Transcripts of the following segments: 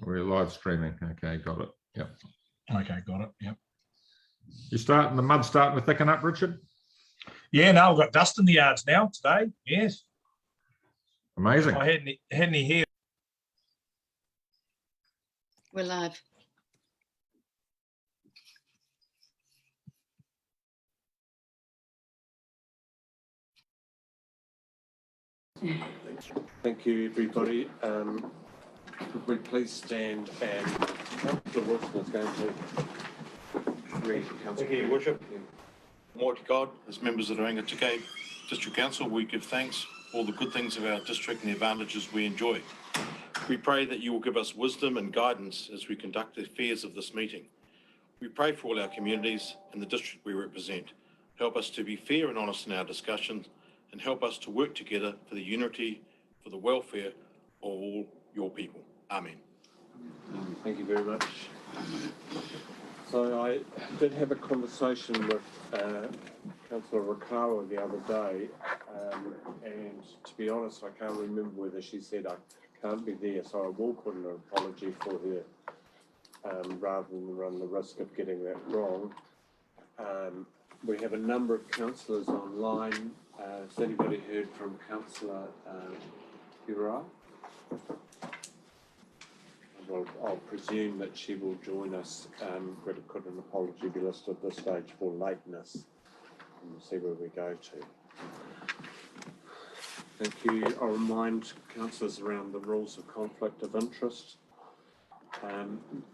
We're live streaming. Okay, got it. Yep. Okay, got it. Yep. The mud's starting to thicken up, Richard? Yeah, no, we've got dust in the yards now today. Yes. Amazing. If I had any hair. We're live. Thank you, everybody. Could we please stand, and Councillor Wilson is going to read Council. Thank you, Your Worship. Almighty God, as members of the Undertaken District Council, we give thanks for all the good things of our district and the advantages we enjoy. We pray that you will give us wisdom and guidance as we conduct the affairs of this meeting. We pray for all our communities and the district we represent. Help us to be fair and honest in our discussions, and help us to work together for the unity, for the welfare of all your people. Amen. Thank you very much. So I did have a conversation with Councillor Rakawa the other day, and to be honest, I can't remember whether she said I can't be there, so I will put in an apology for her, rather than run the risk of getting that wrong. We have a number of councillors online. Has anybody heard from Councillor Ura? Well, I'll presume that she will join us, but could an apology be listed at this stage for lateness? And we'll see where we go to. Thank you. I'll remind councillors around the rules of conflict of interest.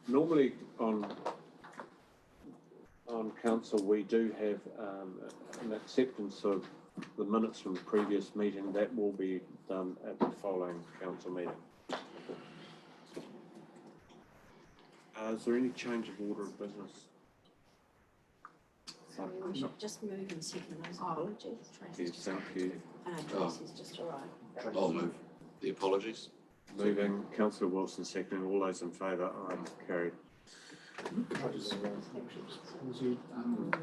Normally on council we do have an acceptance of the minutes from the previous meeting. That will be done at the following council meeting. Is there any change of order of business? Sorry, we should just move and second those apologies. Yes, thank you. Tracy's just arrived. I'll move the apologies. Moving, Councillor Wilson seconding. All those in favour? Aye, carried. Could I just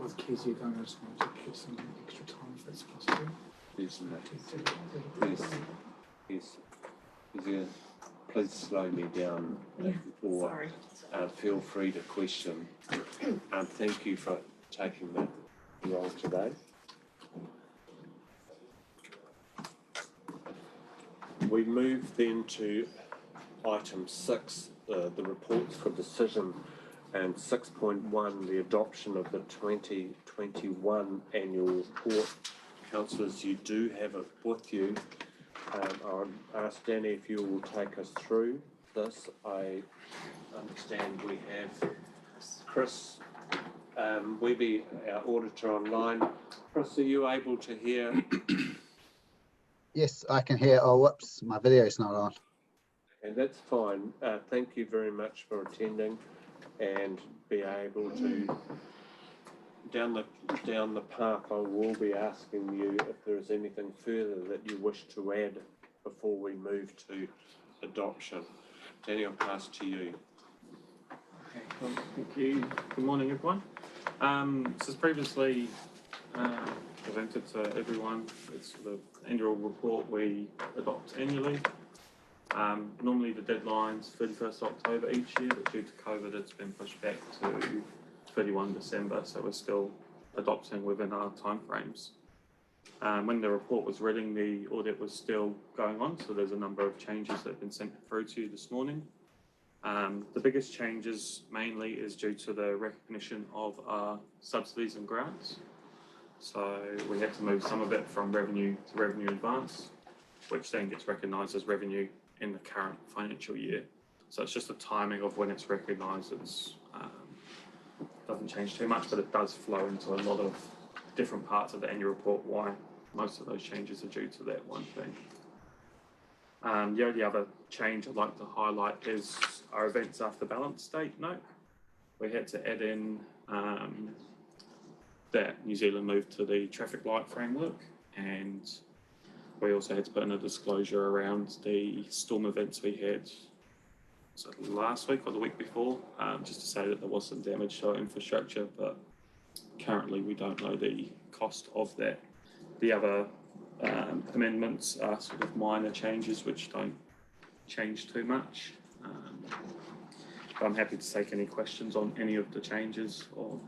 with Casey, I just want to give some extra time if it's possible. Yes, yeah. Please slow me down, or feel free to question. Thank you for taking that role today. We move then to item 6, the reports for decision, and 6.1, the adoption of the 2021 annual report. Councillors, you do have it with you. I'll ask Danny if you will take us through this. I understand we have Chris Webby, our auditor, online. Chris, are you able to hear? Yes, I can hear. Oh, whoops, my video's not on. And that's fine. Thank you very much for attending, and be able to down the path. I will be asking you if there is anything further that you wish to add before we move to adoption. Danny, I'll pass to you. Okay, well, thank you. Good morning, everyone. This is previously presented to everyone. It's the annual report we adopt annually. Normally the deadline's 31st October each year, but due to COVID it's been pushed back to 31 December, so we're still adopting within our timeframes. When the report was reading, the audit was still going on, so there's a number of changes that have been sent through to you this morning. The biggest changes mainly is due to the recognition of our subsidies and grants. So we had to move some of it from revenue to revenue advance, which then gets recognised as revenue in the current financial year. So it's just the timing of when it's recognised. It's doesn't change too much, but it does flow into a lot of different parts of the annual report, why most of those changes are due to that one thing. The only other change I'd like to highlight is our events after balance date note. We had to add in that New Zealand moved to the traffic light framework, and we also had to put in a disclosure around the storm events we had last week or the week before, just to say that there was some damage to our infrastructure, but currently we don't know the cost of that. The other amendments are sort of minor changes which don't change too much. But I'm happy to take any questions on any of the changes or.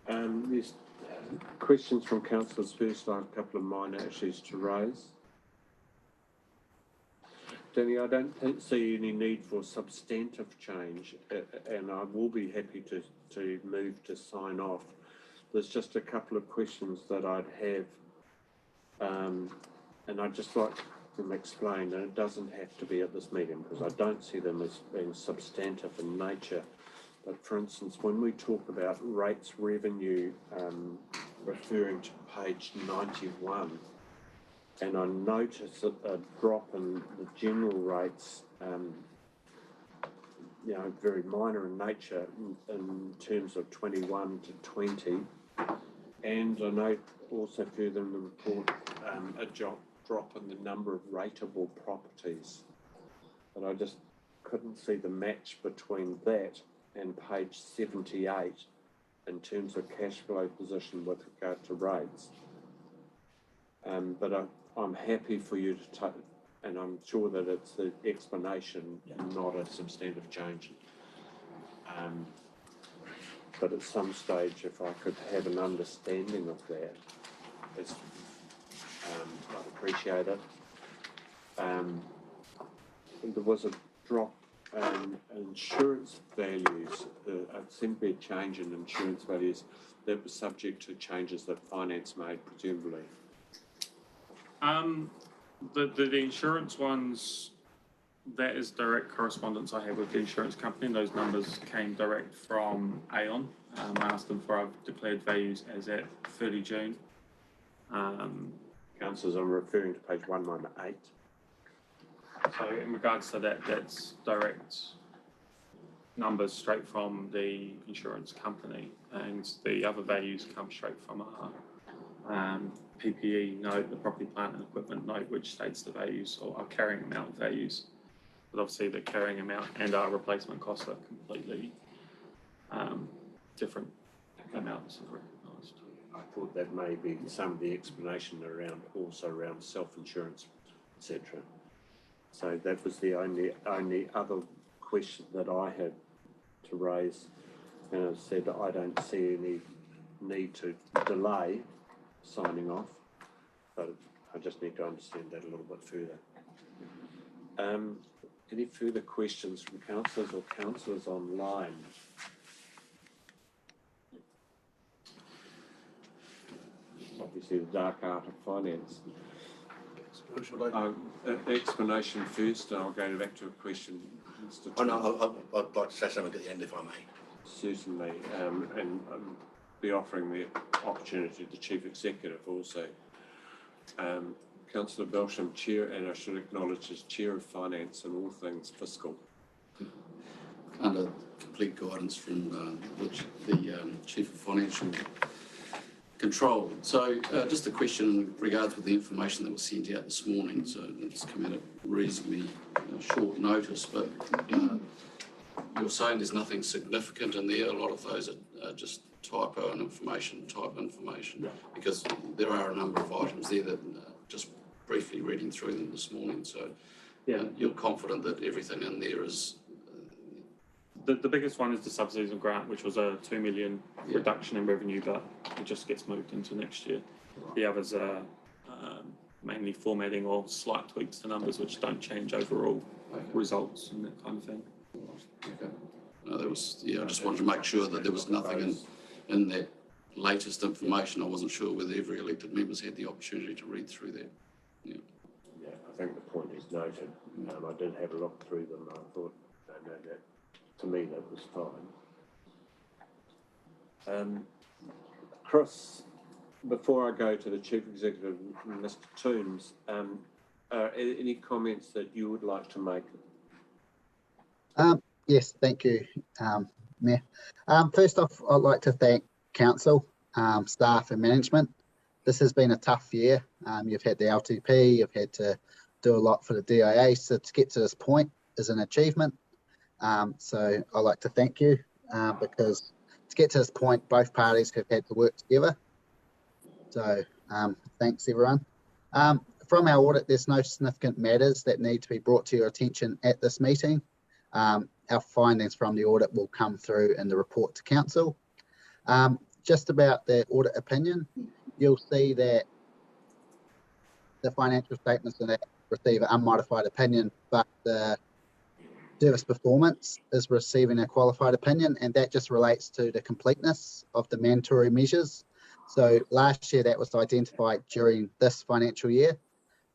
There's questions from councillors first. I have a couple of minor issues to raise. Danny, I don't see any need for substantive change, and I will be happy to move to sign off. There's just a couple of questions that I'd have, and I'd just like them explained, and it doesn't have to be at this meeting because I don't see them as being substantive in nature. But for instance, when we talk about rates revenue, referring to page 91, and I notice a drop in the general rates, very minor in nature in terms of 21 to 20. And I note also further in the report a drop in the number of rateable properties. And I just couldn't see the match between that and page 78 in terms of cash flow position with regard to rates. But I'm happy for you to take, and I'm sure that it's the explanation, not a substantive change. But at some stage, if I could have an understanding of that, I'd appreciate it. There was a drop in insurance values. It seemed to be a change in insurance values that was subject to changes that finance made, presumably. The insurance ones, that is direct correspondence I have with the insurance company, and those numbers came direct from Aon. I asked them for our declared values as at 30 June. Councillors, I'm referring to page 118. So in regards to that, that's direct numbers straight from the insurance company, and the other values come straight from our PPE note, the property, plant and equipment note, which states the values or our carrying amount values. But obviously the carrying amount and our replacement costs are completely different amounts recognised. I thought that may be some of the explanation around self-insurance, etc. So that was the only other question that I had to raise. And as I said, I don't see any need to delay signing off, but I just need to understand that a little bit further. Any further questions from councillors or councillors online? Obviously, the dark art of finance. Explanation first, and I'll go back to a question. Mr. Oh, no, I'd like to say something at the end, if I may. Certainly, and be offering the opportunity to the Chief Executive also. Councillor Belsham, Chair, and I should acknowledge as Chair of Finance and all things fiscal. Under complete guidance from the Chief of Financial Control. So just a question in regards with the information that was sent out this morning. So it's come out at reasonably short notice, but you're saying there's nothing significant in there. A lot of those are just typo and type information, because there are a number of items there that just briefly reading through them this morning. So you're confident that everything in there is. The biggest one is the sub-season grant, which was a 2 million reduction in revenue, but it just gets moved into next year. Right. The others are mainly formatting or slight tweaks to numbers, which don't change overall results and that kind of thing. Okay. No, there was. I just wanted to make sure that there was nothing in that latest information. I wasn't sure whether every elected members had the opportunity to read through that. Yeah, I think the point is noted. I did have a look through them. I thought, no, that to me that was fine. Chris, before I go to the Chief Executive, Mr. Toombs, any comments that you would like to make? Yes, thank you, Mayor. First off, I'd like to thank Council, staff and management. This has been a tough year. You've had the LTP, you've had to do a lot for the DIA, so to get to this point is an achievement. So I'd like to thank you because to get to this point, both parties have had to work together. So thanks everyone. From our audit, there's no significant matters that need to be brought to your attention at this meeting. Our findings from the audit will come through in the report to council. Just about the audit opinion, you'll see that the financial statements in that receive an unmodified opinion, but the service performance is receiving a qualified opinion, and that just relates to the completeness of the mandatory measures. So last year that was identified during this financial year.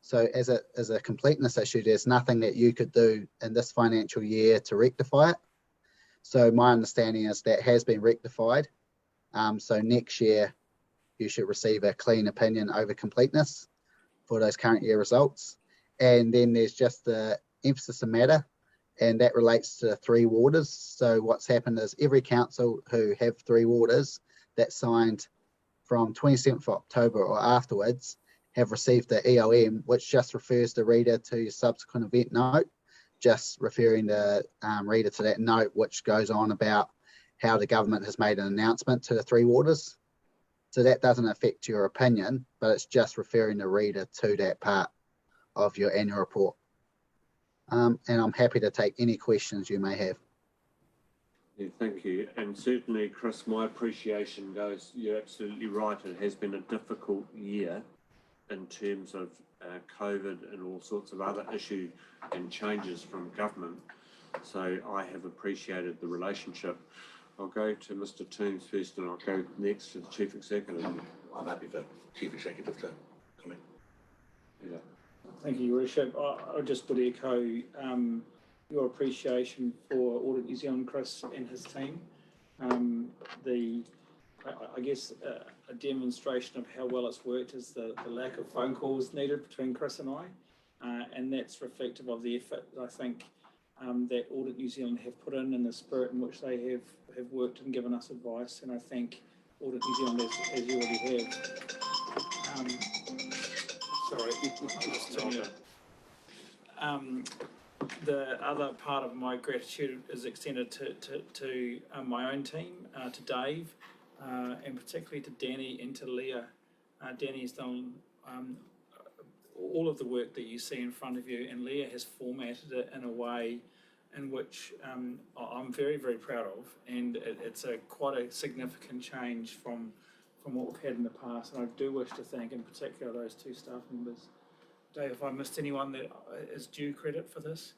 So as a completeness issue, there's nothing that you could do in this financial year to rectify it. So my understanding is that has been rectified. So next year you should receive a clean opinion over completeness for those current year results. And then there's just the emphasis of matter, and that relates to 3 warders. So what's happened is every council who have 3 warders that signed from 27th of October or afterwards have received the EOM, which just refers the reader to subsequent event note, just referring the reader to that note, which goes on about how the government has made an announcement to the 3 warders. So that doesn't affect your opinion, but it's just referring the reader to that part of your annual report. And I'm happy to take any questions you may have. Yeah, thank you. And certainly, Chris, my appreciation goes, you're absolutely right. It has been a difficult year in terms of COVID and all sorts of other issues and changes from government. So I have appreciated the relationship. I'll go to Mr. Toombs first, and I'll go next to the Chief Executive. I'm happy for Chief Executive to come in. Yeah. Thank you, Your Worship. I just would echo your appreciation for Audit New Zealand, Chris and his team. I guess a demonstration of how well it's worked is the lack of phone calls needed between Chris and I, and that's reflective of the effort I think that Audit New Zealand have put in the spirit in which they have worked and given us advice, and I thank Audit New Zealand as you already have. Sorry, just turn it. The other part of my gratitude is extended to my own team, to Dave, and particularly to Danny and to Leah. Danny's done all of the work that you see in front of you, and Leah has formatted it in a way in which I'm very, very proud of, and it's quite a significant change from what we've had in the past, and I do wish to thank in particular those 2 staff members. Dave, if I missed anyone that is due credit for this?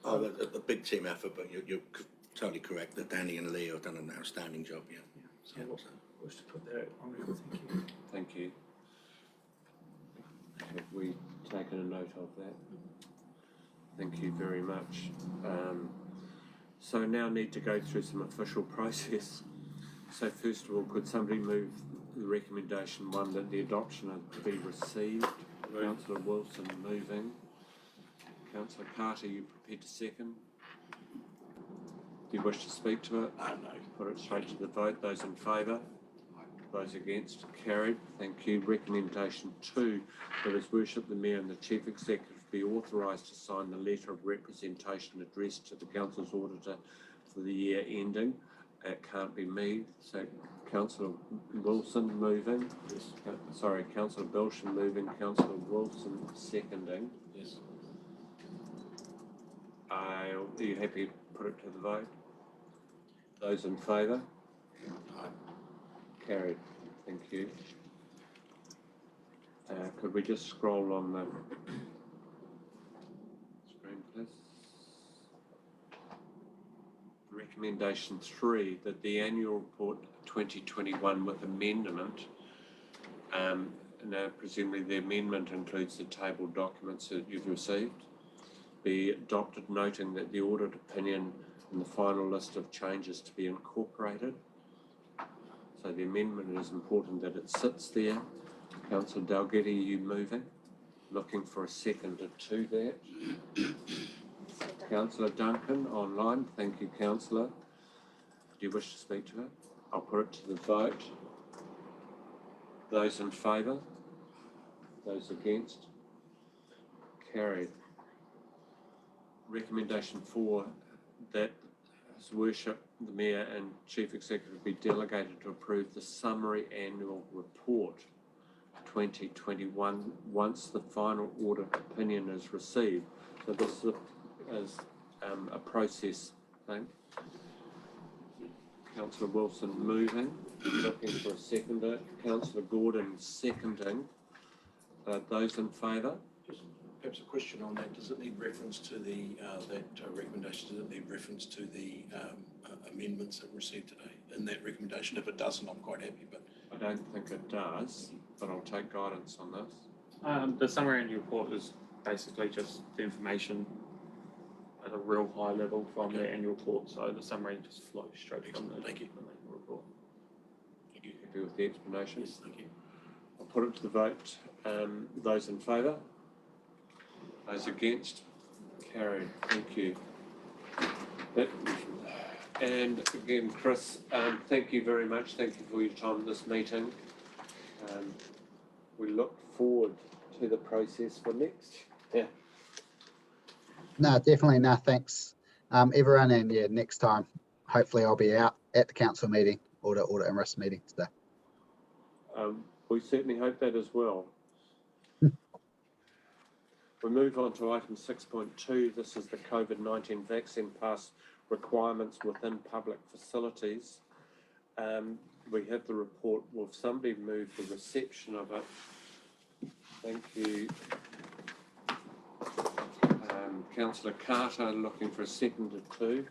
Oh, a big team effort, but you're totally correct that Danny and Lee have done an outstanding job. Yeah. So I wish to put that on record. Thank you. Thank you. Have we taken a note of that? Thank you very much. So now need to go through some official process. So first of all, could somebody move the recommendation 1 that the adoption be received? Councillor Wilson moving. Councillor Carter, you prepared to second? Do you wish to speak to it? No. Put it straight to the vote. Those in favour? Those against? Carried. Thank you. Recommendation 2, that His Worship the Mayor and the Chief Executive be authorised to sign the letter of representation addressed to the Council's Auditor for the year ending. It can't be me. So Councillor Wilson moving. Yes. Sorry, Councillor Belsham moving. Councillor Wilson seconding. Yes. Are you happy to put it to the vote? Those in favour? Carried. Thank you. Could we just scroll on the screen, please? Recommendation 3, that the annual report 2021 with amendment, now presumably the amendment includes the tabled documents that you've received, be adopted, noting that the audit opinion and the final list of changes to be incorporated. So the amendment is important that it sits there. Councillor Dalgety, are you moving? Looking for a seconder to that. Councillor Duncan online. Thank you, Councillor. Do you wish to speak to it? I'll put it to the vote. Those in favour? Those against? Carried. Recommendation 4, that His Worship the Mayor and Chief Executive be delegated to approve the summary annual report 2021 once the final audit opinion is received. So this is a process thing. Councillor Wilson moving, looking for a seconder. Councillor Gordon seconding. Those in favour? Just perhaps a question on that. Does it need reference to the recommendation? Does it need reference to the amendments that were received today in that recommendation? If it doesn't, I'm quite happy. But I don't think it does, but I'll take guidance on this. The summary annual report is basically just the information at a real high level from the annual report, so the summary just flows straight from the annual report. thank you. Happy with the explanation? Yes, thank you. I'll put it to the vote. Those in favour? Those against? Carried. Thank you. And again, Chris, thank you very much. Thank you for your time at this meeting. We look forward to the process for next. Yeah. No, definitely no, thanks everyone, and yeah, next time hopefully I'll be out at the council meeting, audit and risk meeting today. We certainly hope that as well. We move on to item 6.2. This is the COVID-19 vaccine pass requirements within public facilities. We have the report. Will somebody move the reception of it? Thank you. Councillor Carter looking for a seconder too.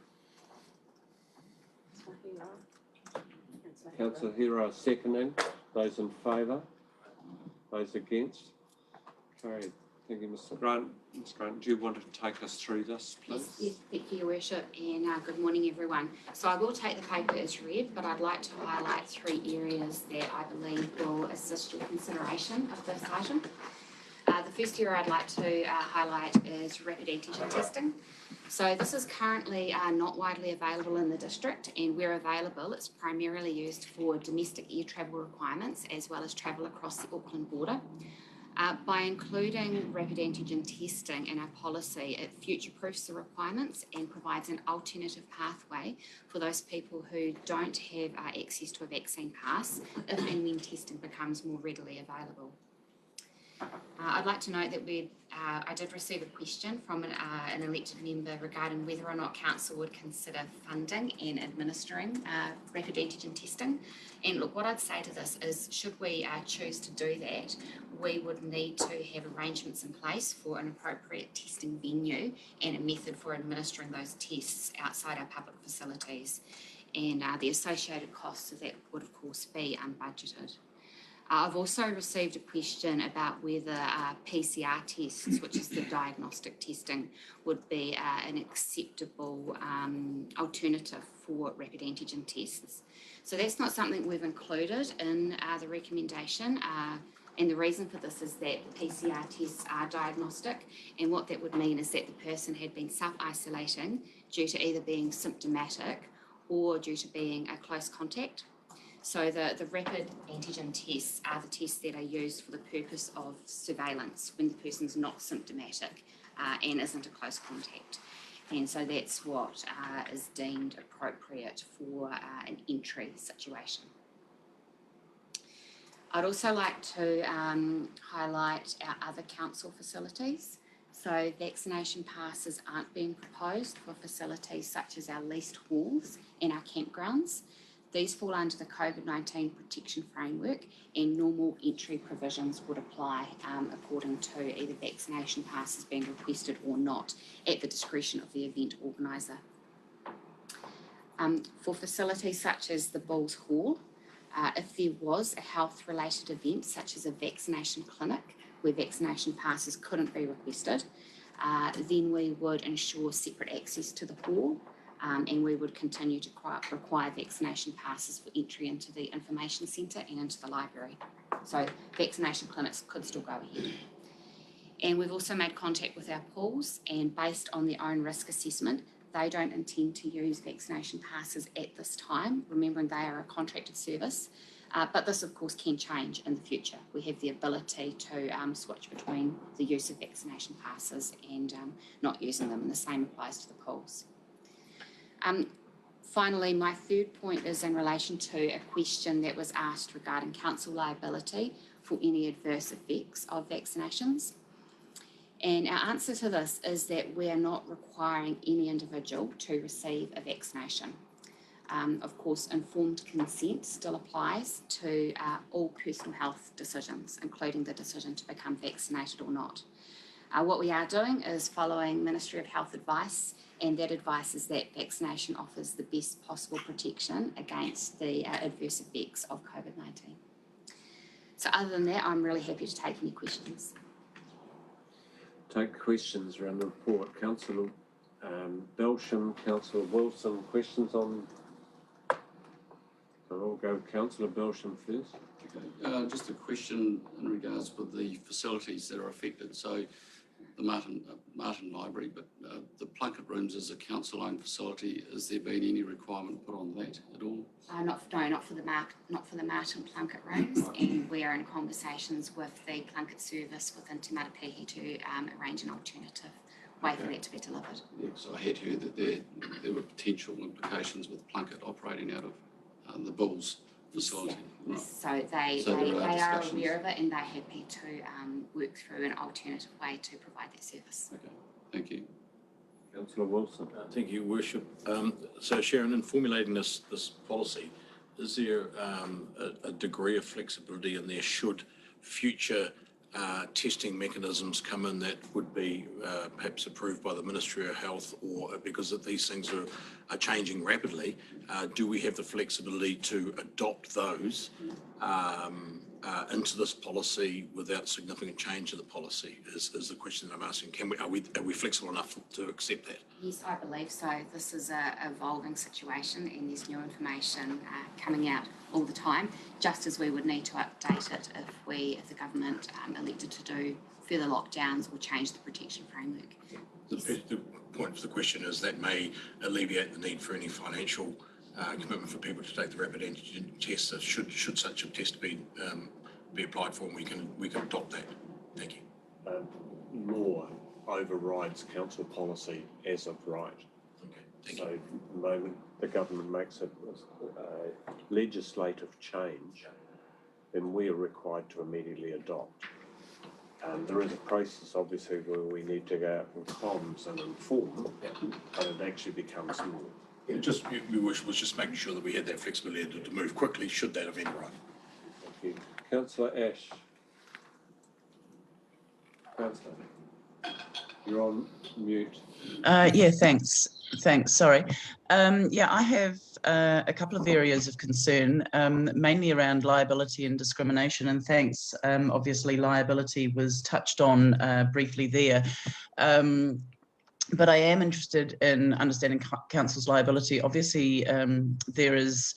Councillor Hero seconding. Those in favour? Those against? Carried. Thank you, Mr. Grant. Ms. Grant, do you want to take us through this, please? Yes, thank you, Your Worship, and good morning, everyone. So I will take the paper as read, but I'd like to highlight 3 areas that I believe will assist your consideration of this item. The first area I'd like to highlight is rapid antigen testing. So this is currently not widely available in the district, and where available, it's primarily used for domestic air travel requirements as well as travel across the Auckland border. By including rapid antigen testing in our policy, it future-proofs the requirements and provides an alternative pathway for those people who don't have access to a vaccine pass if and when testing becomes more readily available. I'd like to note that I did receive a question from an elected member regarding whether or not Council would consider funding and administering rapid antigen testing. And look, what I'd say to this is, should we choose to do that, we would need to have arrangements in place for an appropriate testing venue and a method for administering those tests outside our public facilities. And the associated costs of that would, of course, be unbudgeted. I've also received a question about whether PCR tests, which is the diagnostic testing, would be an acceptable alternative for rapid antigen tests. So that's not something we've included in the recommendation. And the reason for this is that the PCR tests are diagnostic, and what that would mean is that the person had been self-isolating due to either being symptomatic or due to being a close contact. So the rapid antigen tests are the tests that are used for the purpose of surveillance when the person's not symptomatic and isn't a close contact. And so that's what is deemed appropriate for an entry situation. I'd also like to highlight our other council facilities. So vaccination passes aren't being proposed for facilities such as our leased halls and our campgrounds. These fall under the COVID-19 protection framework, and normal entry provisions would apply according to either vaccination passes being requested or not at the discretion of the event organiser. For facilities such as the Bulls Hall, if there was a health-related event such as a vaccination clinic where vaccination passes couldn't be requested, then we would ensure separate access to the hall. And we would continue to require vaccination passes for entry into the information centre and into the library. So vaccination clinics could still go ahead. And we've also made contact with our pools, and based on their own risk assessment, they don't intend to use vaccination passes at this time, remembering they are a contracted service. But this, of course, can change in the future. We have the ability to switch between the use of vaccination passes and not using them, and the same applies to the pools. Finally, my third point is in relation to a question that was asked regarding council liability for any adverse effects of vaccinations. And our answer to this is that we are not requiring any individual to receive a vaccination. Of course, informed consent still applies to all personal health decisions, including the decision to become vaccinated or not. What we are doing is following Ministry of Health advice, and that advice is that vaccination offers the best possible protection against the adverse effects of COVID-19. So other than that, I'm really happy to take any questions. Take questions around the report. Councillor Belsham, Councillor Wilson, questions on? I'll go Councillor Belsham first. Okay. Just a question in regards with the facilities that are affected. So the Marton Library, but the Plunkett Rooms is a council-owned facility. Has there been any requirement put on that at all? Not for the Marton Plunkett Rooms, and we are in conversations with the Plunkett service within Te Matapihi to arrange an alternative way for that to be delivered. Yeah, so I had heard that there were potential implications with Plunkett operating out of the Bulls facility. Yeah. Right. So they are aware of it, and they're happy to work through an alternative way to provide that service. Okay, thank you. Councillor Wilson. Thank you, Worship. So Sharon, in formulating this policy, is there a degree of flexibility in there should future testing mechanisms come in that would be perhaps approved by the Ministry of Health, or because these things are changing rapidly, do we have the flexibility to adopt those into this policy without significant change to the policy is the question that I'm asking. Are we flexible enough to accept that? Yes, I believe so. This is an evolving situation, and there's new information coming out all the time, just as we would need to update it if the government elected to do further lockdowns or change the protection framework. The point of the question is that may alleviate the need for any financial commitment for people to take the rapid antigen test. So should such a test be applied for, and we can adopt that. Thank you. Law overrides council policy as of right. Okay, thank So you. the moment the government makes a legislative change, then we are required to immediately adopt. There is a process, obviously, where we need to go out and comms and inform, but it actually becomes law. We was just making sure that we had that flexibility to move quickly should that event arrive. Thank you. Councillor Ash. Councillor, you're on mute. Yeah, thanks. Sorry. I have a couple of areas of concern, mainly around liability and discrimination. And thanks. Obviously, liability was touched on briefly there. But I am interested in understanding council's liability. Obviously, there is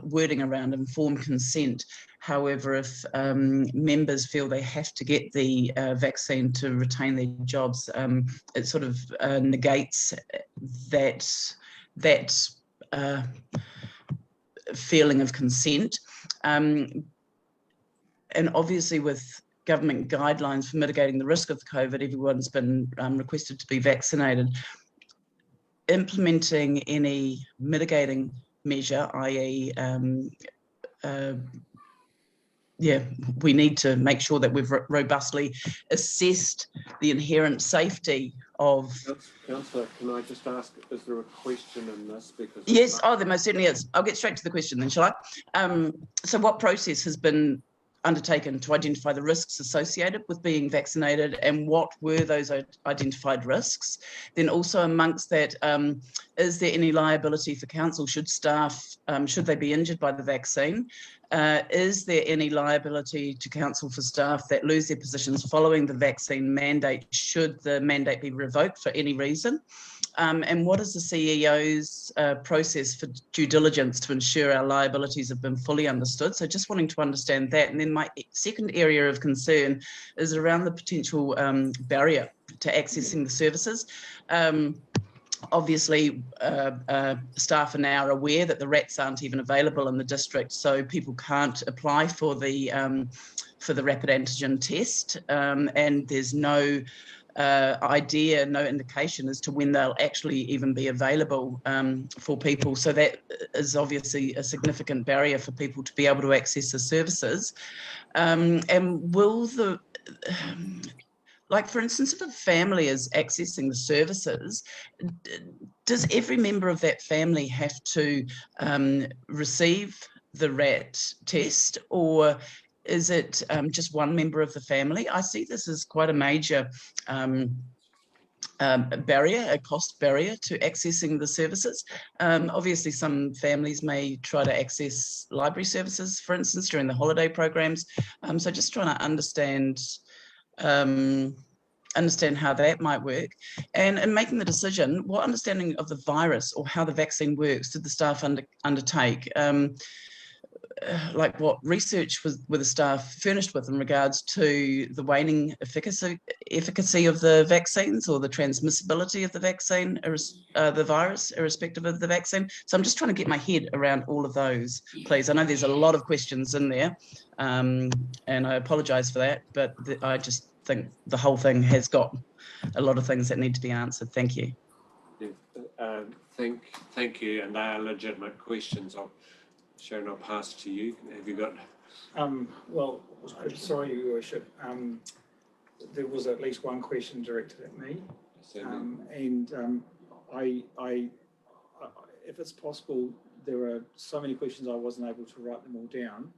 wording around informed consent. However, if members feel they have to get the vaccine to retain their jobs, it sort of negates that feeling of consent. And obviously, with government guidelines for mitigating the risk of COVID, everyone's been requested to be vaccinated. Implementing any mitigating measure, i.e. we need to make sure that we've robustly assessed the inherent safety of... Councillor, can I just ask, is there a question in this? Because yes, there most certainly is. I'll get straight to the question then, shall I? So what process has been undertaken to identify the risks associated with being vaccinated, and what were those identified risks? Then also amongst that, is there any liability for council should staff, should they be injured by the vaccine? Is there any liability to council for staff that lose their positions following the vaccine mandate should the mandate be revoked for any reason? And what is the CEO's process for due diligence to ensure our liabilities have been fully understood? So just wanting to understand that. And then my second area of concern is around the potential barrier to accessing the services. Obviously, staff are now aware that the RATs aren't even available in the district, so people can't apply for the rapid antigen test, and there's no idea, no indication as to when they'll actually even be available for people. So that is obviously a significant barrier for people to be able to access the services. And will the, like for instance, if a family is accessing the services, does every member of that family have to receive the RAT test, or is it just one member of the family? I see this as quite a major barrier, a cost barrier to accessing the services. Obviously, some families may try to access library services, for instance, during the holiday programs. So just trying to understand how that might work. And in making the decision, what understanding of the virus or how the vaccine works did the staff undertake? Like what research were the staff furnished with in regards to the waning efficacy of the vaccines or the transmissibility of the vaccine, the virus, irrespective of the vaccine? So I'm just trying to get my head around all of those, please. I know there's a lot of questions in there, and I apologise for that, but I just think the whole thing has got a lot of things that need to be answered. Thank you. Yeah, thank you, and they are legitimate questions. Sharon, I'll pass to you. Have you got? Well, sorry, Your Worship. There was at least one question directed at me, if it's possible, there are so many questions I wasn't able to write them all down.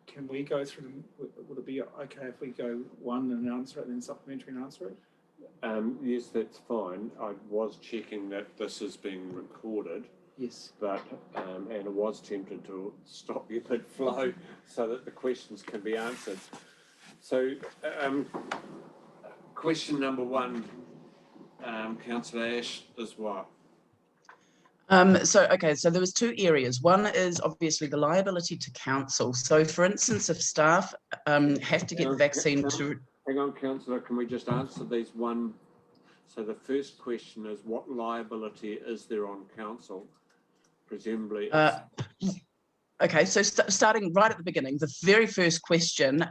Can we go through them? Would it be okay if we go one and answer it, and then supplementary and answer it? Yes, that's fine. I was checking that this is being recorded. Yes. But, and I was tempted to stop you mid-flow so that the questions can be answered. So, question number one, Councillor Ash, is what? So there was two areas. One is obviously the liability to council. So for instance, if staff have to get the vaccine to... Hang on, Councillor, can we just answer these one? So the first question is, what liability is there on council? Presumably. Okay, so starting right at the beginning, the very first question,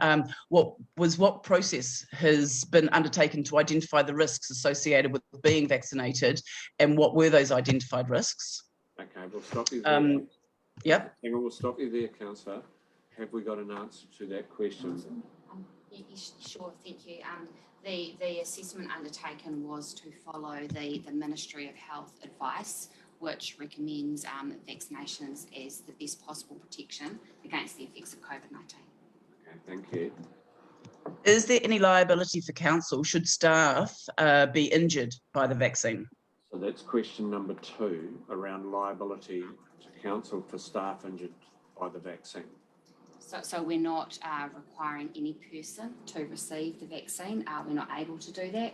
what process has been undertaken to identify the risks associated with being vaccinated, and what were those identified risks? Okay, we'll stop you there. Yep. Hang on, we'll stop you there, Councillor. Have we got an answer to that question? Sure, thank you. The assessment undertaken was to follow the Ministry of Health advice, which recommends vaccinations as the best possible protection against the effects of COVID-19. Okay, thank you. Is there any liability for council should staff be injured by the vaccine? So that's question number 2, around liability to council for staff injured by the vaccine. So we're not requiring any person to receive the vaccine. We're not able to do that,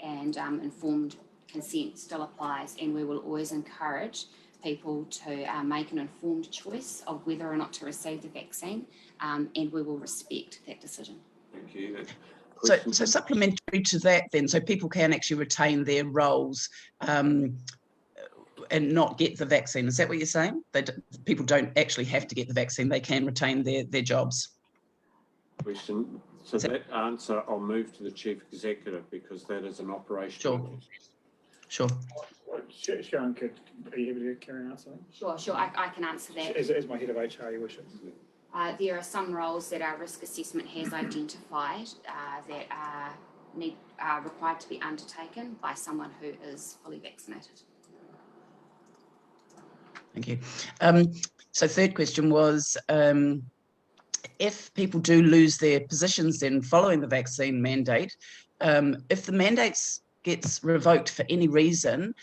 and informed consent still applies, and we will always encourage people to make an informed choice of whether or not to receive the vaccine, and we will respect that decision. Thank you. So supplementary to that then, so people can actually retain their roles and not get the vaccine. Is that what you're saying? People don't actually have to get the vaccine, they can retain their jobs? Question. So that answer, I'll move to the Chief Executive because that is an operational. Sure. Sharon, are you able to carry on something? Sure, I can answer that. As my head of HR, Your Worship. There are some roles that our risk assessment has identified that are required to be undertaken by someone who is fully vaccinated. Thank you. So third question was, if people do lose their positions then following the vaccine mandate, if the mandates gets revoked for any reason,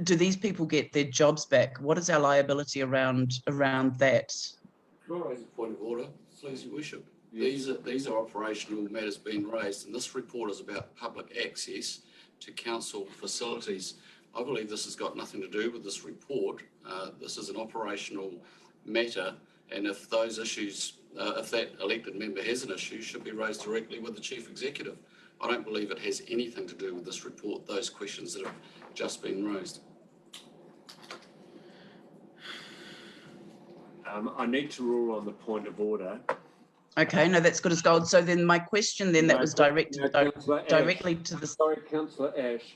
do these people get their jobs back? What is our liability around that? Can I raise a point of order, please, Your Worship? Yes. These are operational matters being raised, and this report is about public access to council facilities. I believe this has got nothing to do with this report. This is an operational matter, and if those issues, if that elected member has an issue, should be raised directly with the Chief Executive. I don't believe it has anything to do with this report, those questions that have just been raised. I need to rule on the point of order. Okay, no, that's good as gold. So then my question then that was directed directly to the... Sorry, Councillor Ash.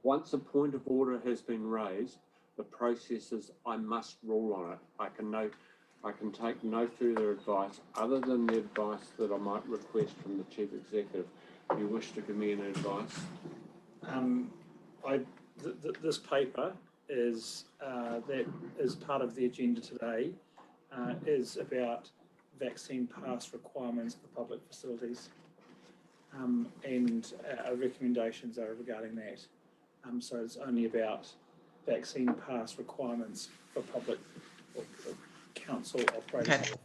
Once a point of order has been raised, the process is I must rule on it. I can take no further advice other than the advice that I might request from the Chief Executive. Do you wish to give me any advice? This paper is that is part of the agenda today is about vaccine pass requirements for public facilities, and our recommendations are regarding that. So it's only about vaccine pass requirements for public or council operations. Okay.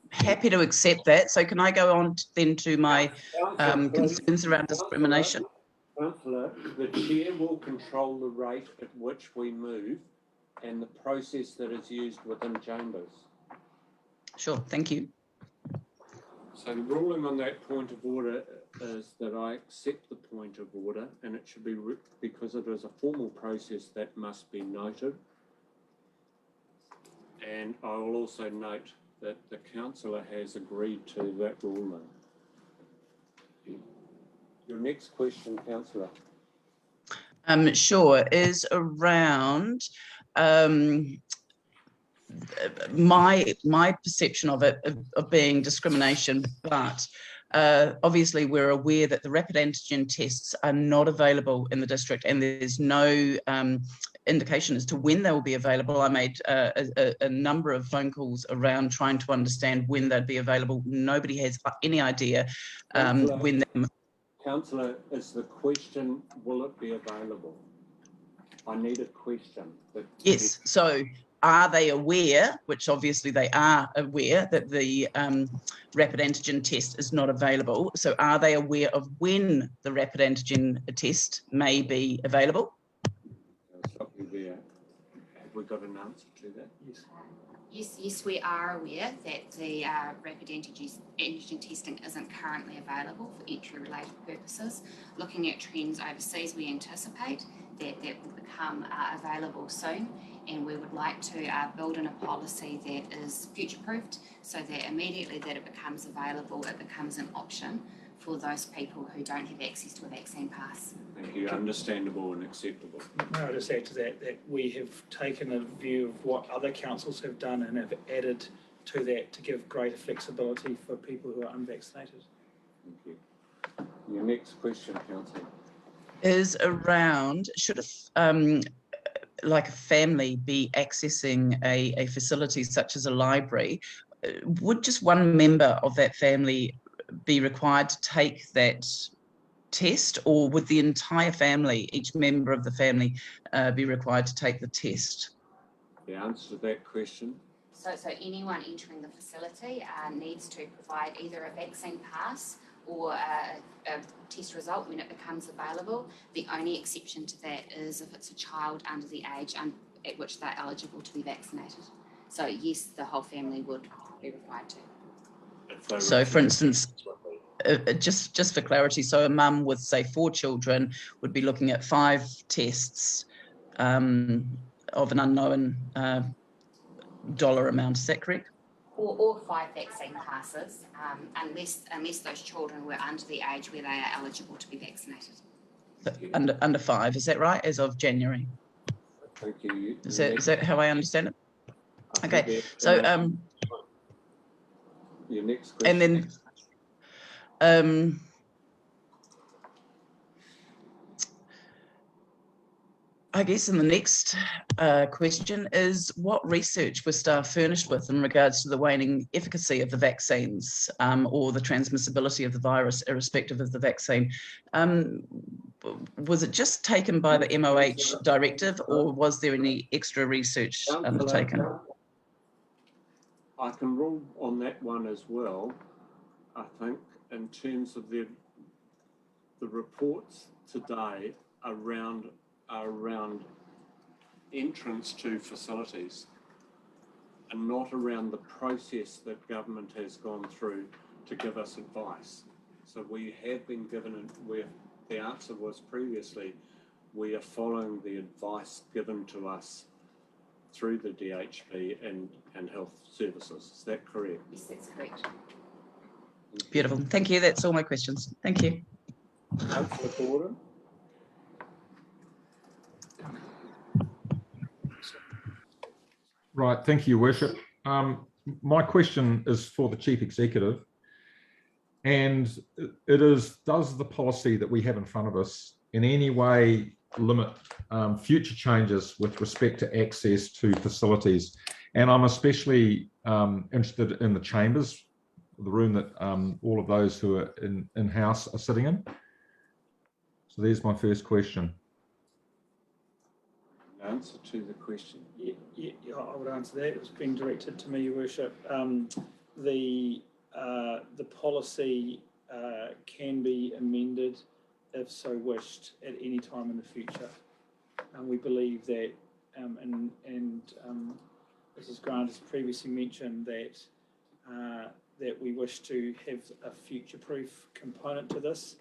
Happy to accept that. So can I go on then to my concerns around discrimination? Councillor, the chair will control the rate at which we move and the process that is used within chambers. Sure, thank you. So the ruling on that point of order is that I accept the point of order, and it should be, because it is a formal process that must be noted. And I will also note that the councillor has agreed to that ruling. Your next question, councillor. Sure, is around my perception of it of being discrimination, but obviously we're aware that the rapid antigen tests are not available in the district, and there's no indication as to when they will be available. I made a number of phone calls around trying to understand when they'd be available. Nobody has any idea when they... Councillor, is the question, will it be available? I need a question. Yes, so are they aware, which obviously they are aware, that the rapid antigen test is not available? So are they aware of when the rapid antigen test may be available? I'll stop you there. Have we got an answer to that? Yes. Yes, we are aware that the rapid antigen testing isn't currently available for entry-related purposes. Looking at trends overseas, we anticipate that will become available soon, and we would like to build in a policy that is future-proofed so that immediately that it becomes available, it becomes an option for those people who don't have access to a vaccine pass. Thank you. Understandable and acceptable. May I just add to that we have taken a view of what other councils have done and have added to that to give greater flexibility for people who are unvaccinated. Thank you. Your next question, Councillor. Is around, should like a family be accessing a facility such as a library, would just one member of that family be required to take that test, or would the entire family, each member of the family, be required to take the test? The answer to that question? So anyone entering the facility needs to provide either a vaccine pass or a test result when it becomes available. The only exception to that is if it's a child under the age at which they're eligible to be vaccinated. So yes, the whole family would be required to. So for instance, just for clarity, so a mum with say 4 children would be looking at 5 tests of an unknown dollar amount, is that correct? Or 5 vaccine passes, unless those children were under the age where they are eligible to be vaccinated. Under 5, is that right, as of January? Thank you. Is that how I understand it? Okay, so your next question. And then I guess in the next question is, what research were staff furnished with in regards to the waning efficacy of the vaccines or the transmissibility of the virus irrespective of the vaccine? Was it just taken by the MOH directive, or was there any extra research undertaken? I can rule on that one as well. I think in terms of the reports today around entrance to facilities and not around the process that government has gone through to give us advice. So we have been given, where the answer was previously, we are following the advice given to us through the DHP and health services. Is that correct? Yes, that's correct. Beautiful. Thank you. That's all my questions. Thank you. Councillor Gordon. Right, thank you, Your Worship. My question is for the Chief Executive, and it is, does the policy that we have in front of us in any way limit future changes with respect to access to facilities? And I'm especially interested in the chambers, the room that all of those who are in-house are sitting in. So there's my first question. Answer to the question. Yeah, I would answer that. It was being directed to me, Your Worship. The policy can be amended if so wished at any time in the future. And we believe that, and Mrs. Grant has previously mentioned that that we wish to have a future-proof component to this,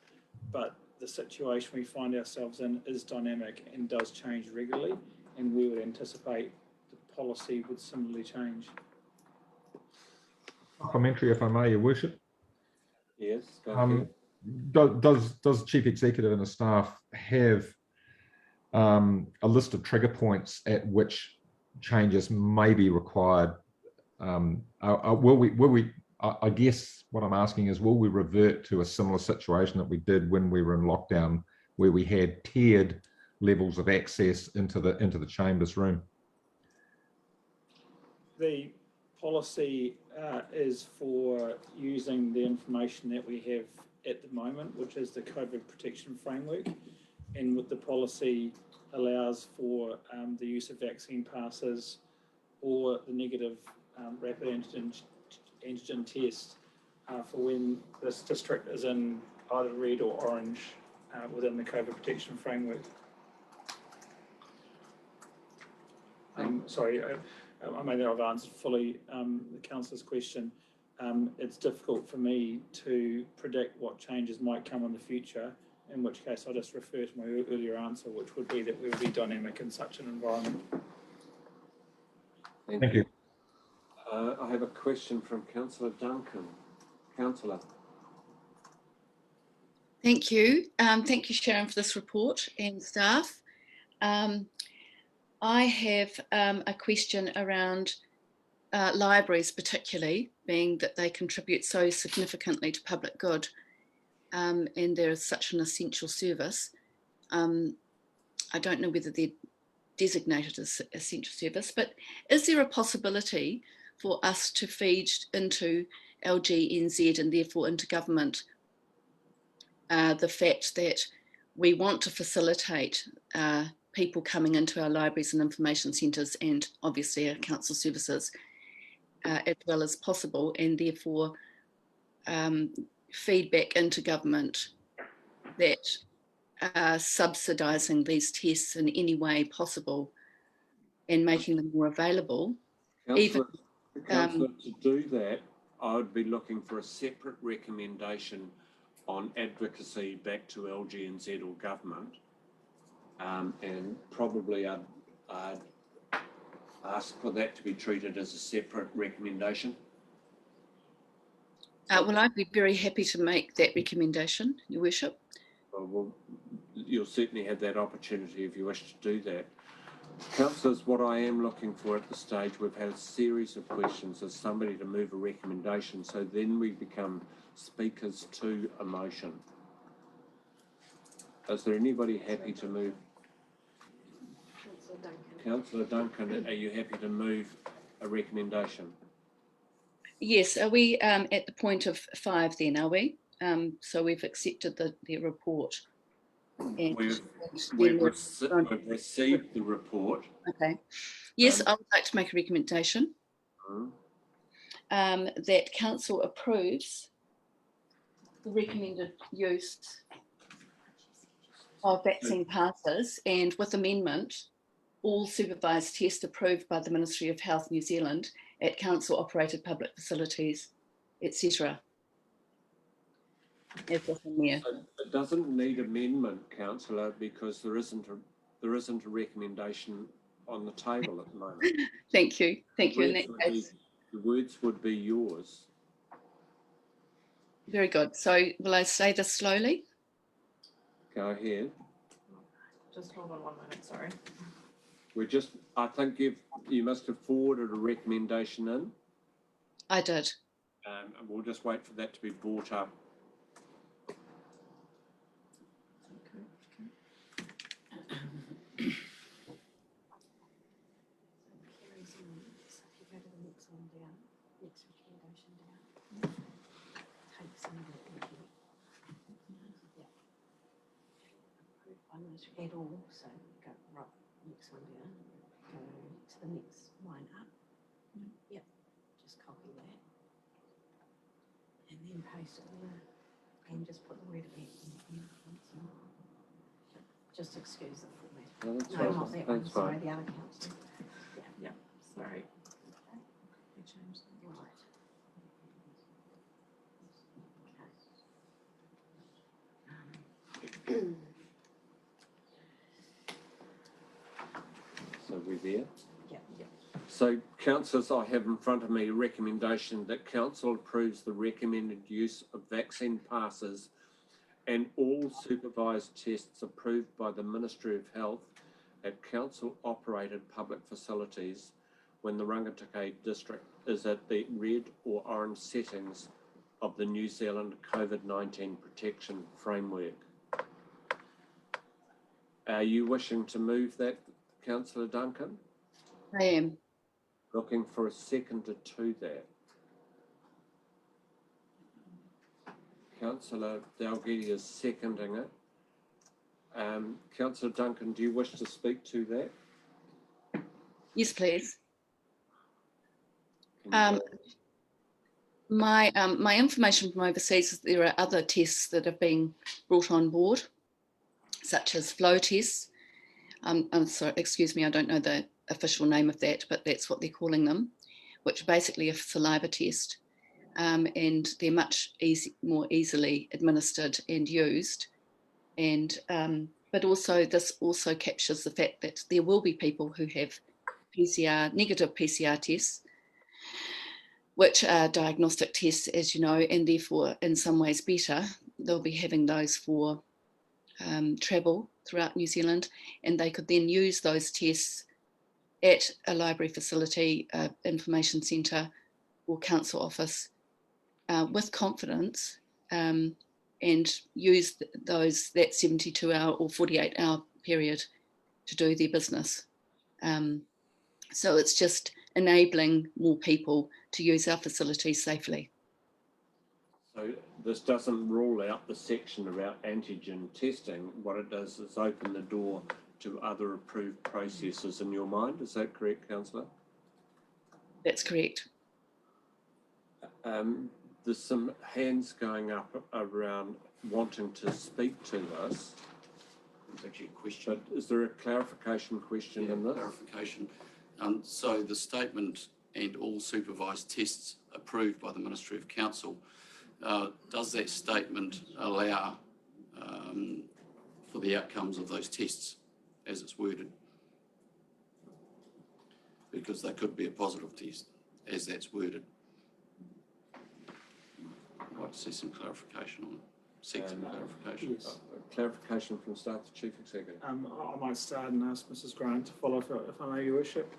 but the situation we find ourselves in is dynamic and does change regularly, and we would anticipate the policy would similarly change. Commentary, if I may, Your Worship. Yes, go ahead. Does the Chief Executive and the staff have a list of trigger points at which changes may be required? Will we? I guess what I'm asking is, will we revert to a similar situation that we did when we were in lockdown, where we had tiered levels of access into the chambers room? The policy is for using the information that we have at the moment, which is the COVID protection framework, and with the policy allows for the use of vaccine passes or the negative rapid antigen test for when this district is in either red or orange within the COVID protection framework. Sorry, I may not have answered fully the councillor's question. It's difficult for me to predict what changes might come in the future, in which case I'll just refer to my earlier answer, which would be that we would be dynamic in such an environment. Thank you. I have a question from Councillor Duncan. Councillor. Thank you. Thank you, Sharon, for this report and staff. I have a question around libraries, particularly, being that they contribute so significantly to public good, and they're such an essential service. I don't know whether they're designated as essential service, but is there a possibility for us to feed into LGNZ and therefore into government the fact that we want to facilitate people coming into our libraries and information centres and obviously our council services as well as possible, and therefore feedback into government that subsidising these tests in any way possible and making them more available. Councillor, to do that, I would be looking for a separate recommendation on advocacy back to LGNZ or government, and probably I'd ask for that to be treated as a separate recommendation. Well, I'd be very happy to make that recommendation, Your Worship. Well, you'll certainly have that opportunity if you wish to do that. Councillors, what I am looking for at this stage, we've had a series of questions as somebody to move a recommendation, so then we become speakers to a motion. Is there anybody happy to move? Councillor Duncan, are you happy to move a recommendation? Yes, are we at the point of 5 then, are we? So we've accepted the report. And we've received the report. Okay. Yes, I would like to make a recommendation that Council approves the recommended use of vaccine passes, and with amendment, all supervised tests approved by the Ministry of Health New Zealand at council operated public facilities, etc. It doesn't need amendment, Councillor, because there isn't a recommendation on the table at the moment. Thank you. Thank you. In that case, the words would be yours. Very good. So will I say this slowly? Go ahead. Just hold on 1 minute, sorry. I think you must have forwarded a recommendation in. I did. And we'll just wait for that to be brought up. At all, so go right, next one down, go to the next line up. Yep, just copy that. And then paste it there and just put the word event in. Just excuse the format. No, that's No, fine. not that one, That's sorry, fine. the other council. Yeah, sorry. Okay, we changed the right. Okay. So we're there. Yep. So, councillors, I have in front of me a recommendation that council approves the recommended use of vaccine passes and all supervised tests approved by the Ministry of Health at council-operated public facilities when the Rangatahi district is at the red or orange settings of the New Zealand COVID-19 protection framework. Are you wishing to move that, Councillor Duncan? I am. Looking for a seconder to that. Councillor Dalgety is seconding it. Councillor Duncan, do you wish to speak to that? Yes, please. Can you My information from overseas is there are other tests that have been brought on board, such as flow tests. I'm sorry, excuse me, I don't know the official name of that, but that's what they're calling them, which are basically a saliva test. And they're much more easily administered and used. And but also this also captures the fact that there will be people who have negative PCR tests, which are diagnostic tests, as you know, and therefore in some ways better. They'll be having those for travel throughout New Zealand, and they could then use those tests at a library facility, information centre or council office with confidence, and use that 72-hour or 48-hour period to do their business. So it's just enabling more people to use our facilities safely. So this doesn't rule out the section about antigen testing. What it does is open the door to other approved processes in your mind. Is that correct, Councillor? That's correct. There's some hands going up around wanting to speak to this. It's actually a question. But is there a clarification question in this? Clarification. So the statement and all supervised tests approved by the Ministry of Counsel, does that statement allow for the outcomes of those tests as it's worded? Because they could be a positive test as that's worded. I'd like to see some clarification on it. Clarification. Yes. Clarification from staff to Chief Executive. I might start and ask Mrs. Grant to follow if I may, Your Worship.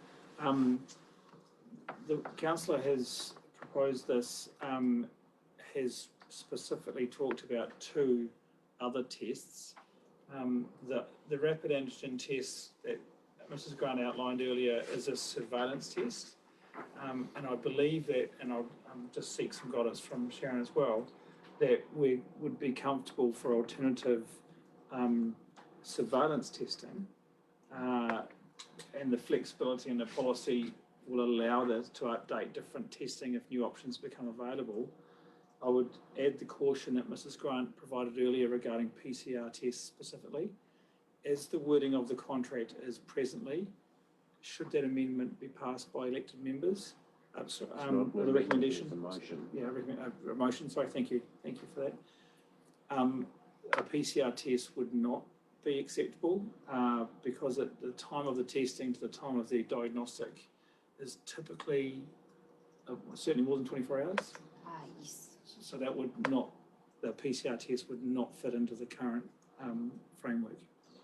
The councillor has proposed this, has specifically talked about two other tests. The rapid antigen test that Mrs. Grant outlined earlier is a surveillance test. And I believe that, and I'll just seek some guidance from Sharon as well, that we would be comfortable for alternative surveillance testing, and the flexibility in the policy will allow this to update different testing if new options become available. I would add the caution that Mrs. Grant provided earlier regarding PCR tests specifically. As the wording of the contract is presently, should that amendment be passed by elected members? The recommendation. The motion. Yeah, a motion. Sorry, thank you for that. A PCR test would not be acceptable because at the time of the testing to the time of the diagnostic is typically certainly more than 24 hours. Yes. So that would not the PCR test would not fit into the current framework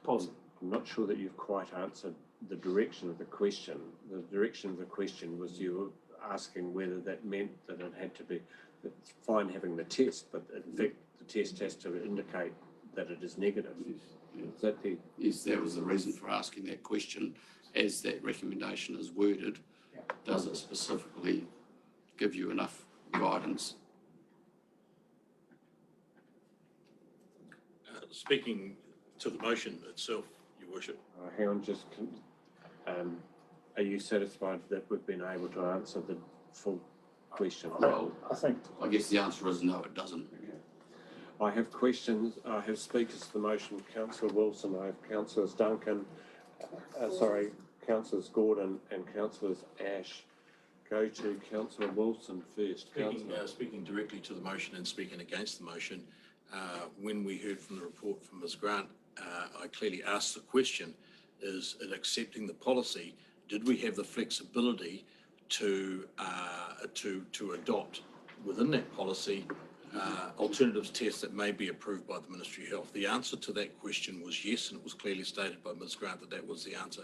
policy. I'm not sure that you've quite answered the direction of the question. The direction of the question was you were asking whether that meant that it had to be, it's fine having the test, but in fact the test has to indicate that it is negative. Is that the... Yes, that was the reason for asking that question. As that recommendation is worded, does it specifically give you enough guidance? Speaking to the motion itself, Your Worship. hang on, just, are you satisfied that we've been able to answer the full question? Well, I guess the answer is no, it doesn't. I have questions. I have speakers to the motion. Councillor Wilson. I have Councillors Duncan. Councillors Gordon and Councillors Ash. Go to Councillor Wilson first. Speaking directly to the motion and speaking against the motion, when we heard from the report from Ms. Grant, I clearly asked the question: is in accepting the policy, did we have the flexibility to adopt within that policy alternatives tests that may be approved by the Ministry of Health? The answer to that question was yes, and it was clearly stated by Ms. Grant that that was the answer.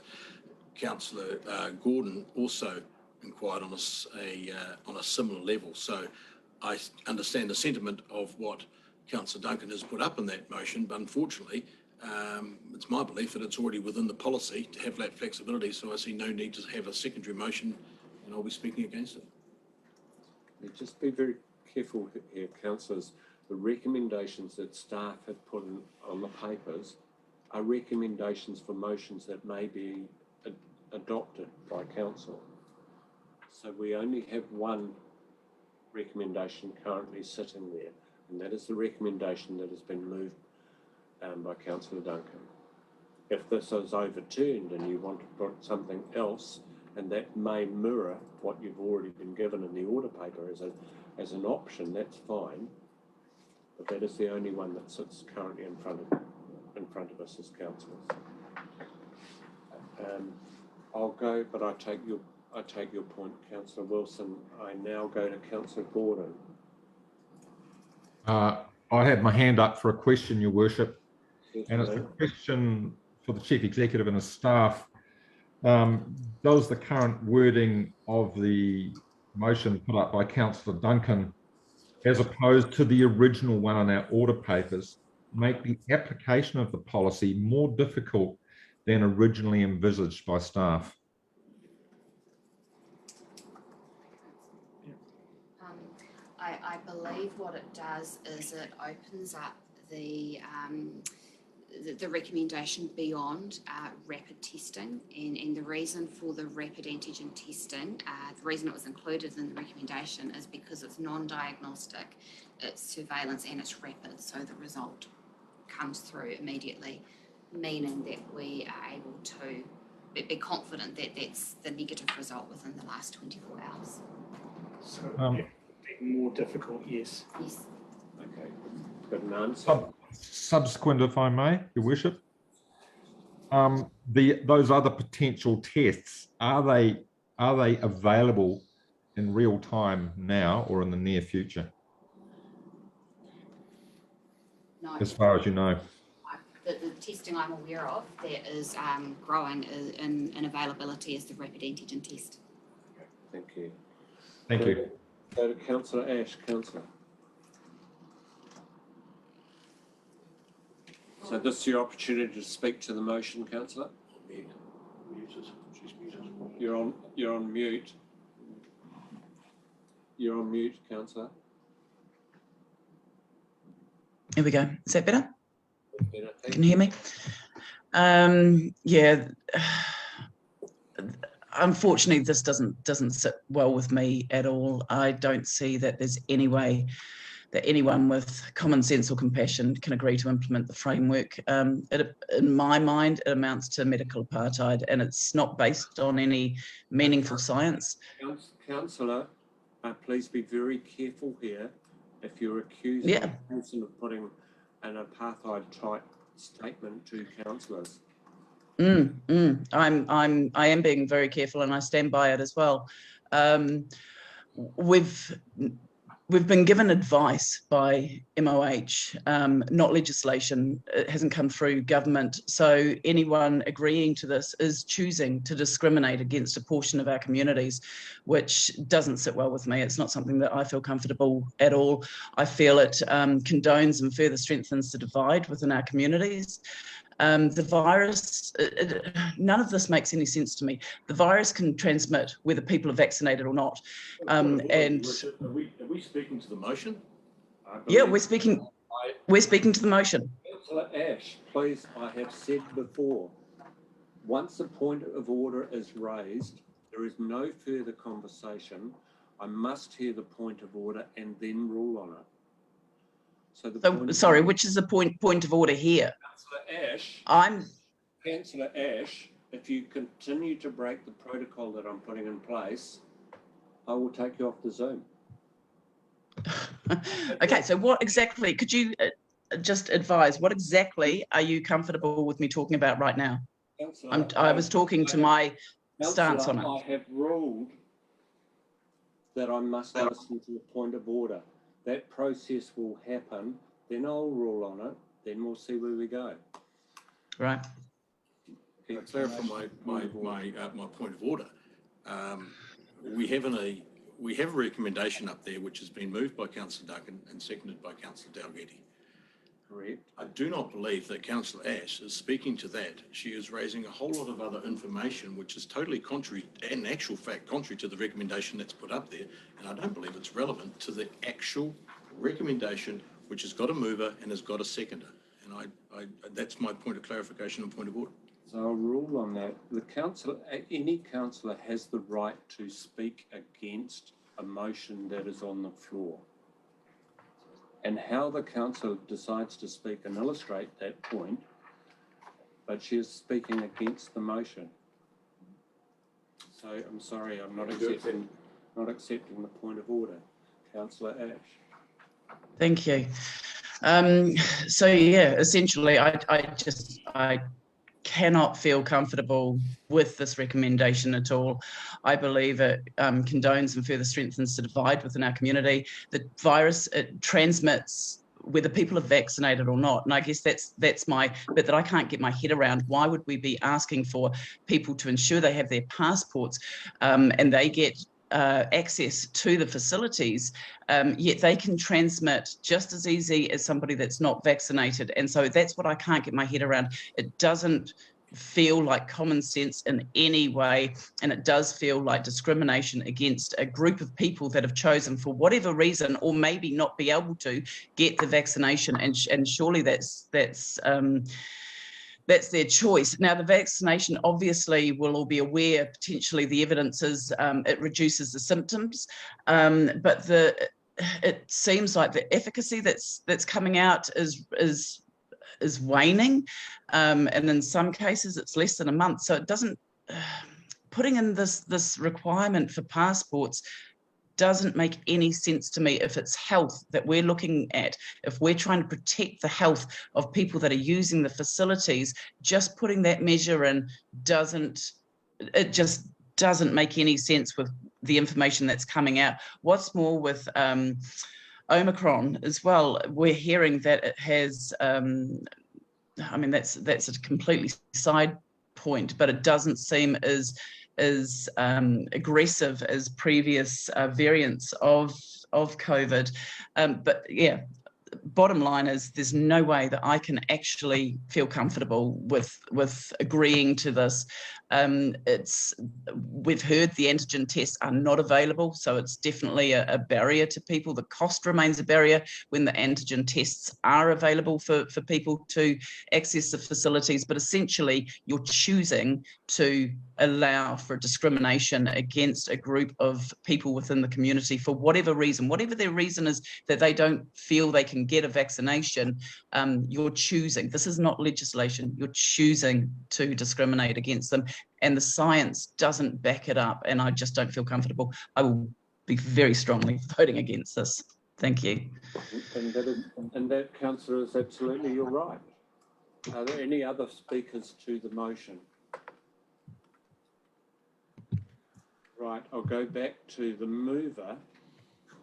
Councillor Gordon also inquired on a similar level. So I understand the sentiment of what Councillor Duncan has put up in that motion, but unfortunately, it's my belief that it's already within the policy to have that flexibility. So I see no need to have a secondary motion, and I'll be speaking against it. Just be very careful here, councillors. The recommendations that staff have put in on the papers are recommendations for motions that may be adopted by council. So we only have one recommendation currently sitting there, and that is the recommendation that has been moved by Councillor Duncan. If this is overturned and you want to put something else, and that may mirror what you've already been given in the order paper as an option, that's fine. But that is the only one that sits currently in front of us as councillors. I'll go, but I take your point, Councillor Wilson. I now go to Councillor Gordon. I had my hand up for a question, Your Worship, and it's a question for the Chief Executive and his staff. Does the current wording of the motion put up by Councillor Duncan, as opposed to the original one on our order papers, make the application of the policy more difficult than originally envisaged by staff? I believe what it does is it opens up the recommendation beyond rapid testing, and the reason for the rapid antigen testing, the reason it was included in the recommendation is because it's non-diagnostic, it's surveillance and it's rapid, so the result comes through immediately, meaning that we are able to be confident that that's the negative result within the last 24 hours. So more difficult, yes. Yes. Okay, got an answer. Subsequent, if I may, Your Worship, those other potential tests, are they available in real time now or in the near future? No. As far as you know. The testing I'm aware of that is growing in availability is the rapid antigen test. Okay, thank you. Thank you. Go to Councillor Ash. Councillor. So this is your opportunity to speak to the motion, Councillor. You're on mute. You're on mute, Councillor. Here we go. Is that better? Better, Can you hear me? Yeah. Unfortunately, this doesn't sit well with me at all. I don't see that there's any way that anyone with common sense or compassion can agree to implement the framework. In my mind, it amounts to medical apartheid, and it's not based on any meaningful science. Councillor, please be very careful here. If you're accusing a person of putting an apartheid-type statement to councillors. I am being very careful, and I stand by it as well. we've been given advice by MOH, not legislation. It hasn't come through government. So anyone agreeing to this is choosing to discriminate against a portion of our communities, which doesn't sit well with me. It's not something that I feel comfortable at all. I feel it condones and further strengthens the divide within our communities. The virus, none of this makes any sense to me. The virus can transmit whether people are vaccinated or not. And Are we speaking to the motion? yeah, we're speaking to the motion. Councillor Ash, please, I have said before, once a point of order is raised, there is no further conversation. I must hear the point of order and then rule on it. So sorry, which is the point of order here? Councillor Ash, if you continue to break the protocol that I'm putting in place, I will take you off the Zoom. Okay, so what exactly, could you just advise, what exactly are you comfortable with me talking about right now? I was talking to my stance on it. I have ruled that I must listen to the point of order. That process will happen, then I'll rule on it, then we'll see where we go. Right. Can I clarify my point of order? We have a recommendation up there which has been moved by Councillor Duncan and seconded by Councillor Dalgety. Correct. I do not believe that Councillor Ash is speaking to that. She is raising a whole lot of other information which is totally contrary, in actual fact, contrary to the recommendation that's put up there, and I don't believe it's relevant to the actual recommendation which has got a mover and has got a seconder. And that's my point of clarification and point of order. So I'll rule on that. The councillor, any councillor has the right to speak against a motion that is on the floor. And how the council decides to speak and illustrate that point, but she is speaking against the motion. So I'm sorry, I'm not accepting the point of order. Councillor Ash. Thank you. So yeah, essentially, I cannot feel comfortable with this recommendation at all. I believe it condones and further strengthens the divide within our community. The virus, it transmits whether people are vaccinated or not. And I guess that's my bit that I can't get my head around. Why would we be asking for people to ensure they have their passports and they get access to the facilities, yet they can transmit just as easy as somebody that's not vaccinated? And so that's what I can't get my head around. It doesn't feel like common sense in any way, and it does feel like discrimination against a group of people that have chosen for whatever reason, or maybe not be able to get the vaccination, and surely that's their choice. Now, the vaccination, obviously, we'll all be aware, potentially the evidence is it reduces the symptoms, but it seems like the efficacy that's coming out is waning, and in some cases it's less than a month. So it doesn't, putting in this requirement for passports doesn't make any sense to me if it's health that we're looking at. If we're trying to protect the health of people that are using the facilities, just putting that measure in just doesn't make any sense with the information that's coming out. What's more, with Omicron as well, we're hearing that it has, I mean, that's a completely side point, but it doesn't seem as aggressive as previous variants of COVID. But yeah, bottom line is there's no way that I can actually feel comfortable with agreeing to this. We've heard the antigen tests are not available, so it's definitely a barrier to people. The cost remains a barrier when the antigen tests are available for people to access the facilities, but essentially you're choosing to allow for discrimination against a group of people within the community for whatever reason, whatever their reason is that they don't feel they can get a vaccination. You're choosing. This is not legislation. You're choosing to discriminate against them, and the science doesn't back it up, and I just don't feel comfortable. I will be very strongly voting against this. Thank you. And that, Councillor, is absolutely your right. Are there any other speakers to the motion? Right, I'll go back to the mover.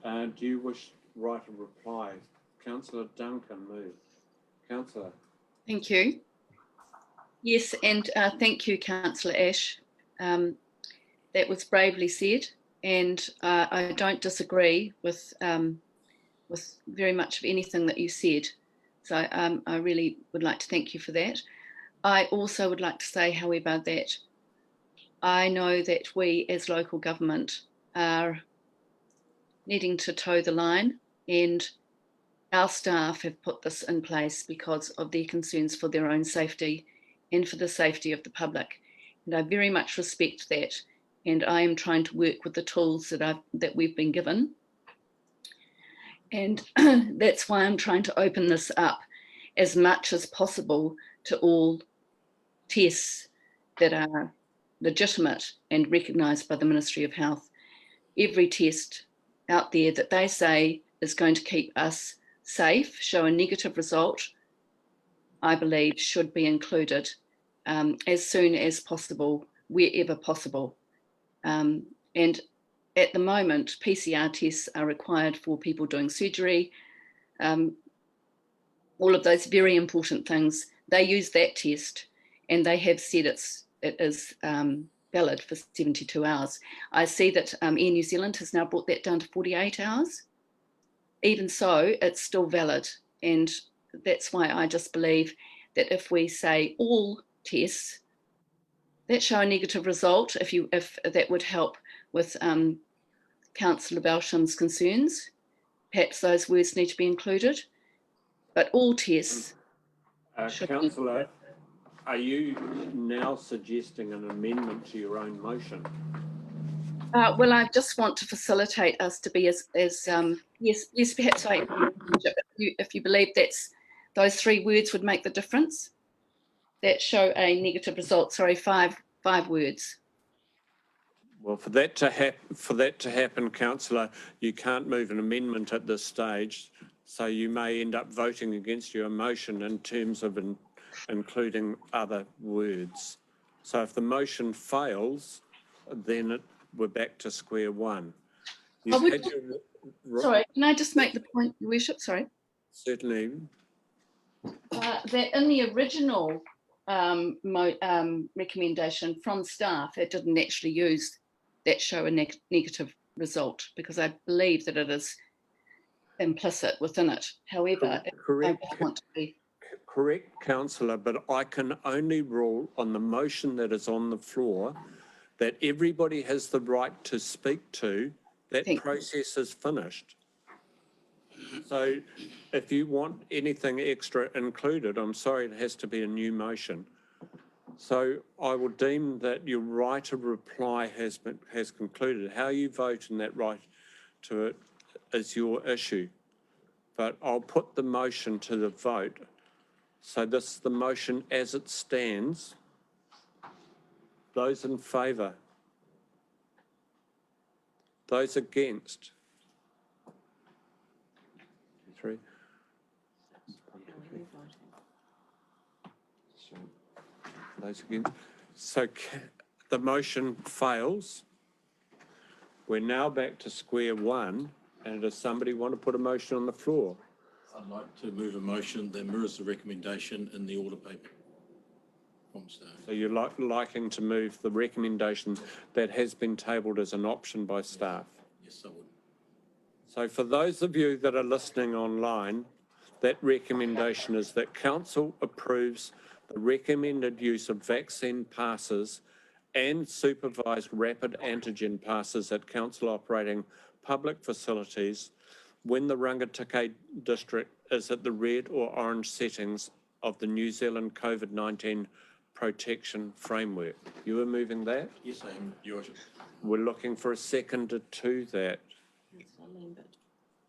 Do you wish to write a reply? Councillor Duncan moved. Councillor. Thank you. Yes, and thank you, Councillor Ash. That was bravely said, and I don't disagree with very much of anything that you said. So I really would like to thank you for that. I also would like to say, however, that I know that we as local government are needing to toe the line, and our staff have put this in place because of their concerns for their own safety and for the safety of the public. And I very much respect that. And I am trying to work with the tools that we've been given. And that's why I'm trying to open this up as much as possible to all tests that are legitimate and recognised by the Ministry of Health. Every test out there that they say is going to keep us safe, show a negative result, I believe should be included as soon as possible, wherever possible. And at the moment, PCR tests are required for people doing surgery. All of those very important things, they use that test, and they have said it is valid for 72 hours. I see that Air New Zealand has now brought that down to 48 hours. Even so, it's still valid. And that's why I just believe that if we say all tests that show a negative result, if that would help with Councillor Belsham's concerns, perhaps those words need to be included. But all tests Councillor, are you now suggesting an amendment to your own motion? Well, I just want to facilitate us to be as yes, perhaps if you believe those three words would make the difference, that show a negative result. Sorry, five words. Well, for that to happen, Councillor, you can't move an amendment at this stage, so you may end up voting against your motion in terms of including other words. So if the motion fails, then we're back to square one. Sorry, can I just make the point, Your Worship? Sorry. Certainly. That in the original recommendation from staff, it didn't actually use that show a negative result, because I believe that it is implicit within it. However, correct. I want to be... Correct, Councillor, but I can only rule on the motion that is on the floor that everybody has the right to speak to. That process is finished. So if you want anything extra included, I'm sorry, it has to be a new motion. So I will deem that your right of reply has concluded. How you vote in that right to it is your issue. But I'll put the motion to the vote. So this is the motion as it stands. Those in favour? Those against? 3. Those against. So the motion fails. We're now back to square one. And does somebody want to put a motion on the floor? I'd like to move a motion that mirrors the recommendation in the order paper from staff. So you're liking to move the recommendation that has been tabled as an option by staff? Yes, I would. So for those of you that are listening online, that recommendation is that Council approves the recommended use of vaccine passes and supervised rapid antigen passes at Council operating public facilities when the Rangitikei district is at the red or orange settings of the New Zealand COVID-19 protection framework. You are moving that? Yes, I am, Your Worship. We're looking for a seconder to that.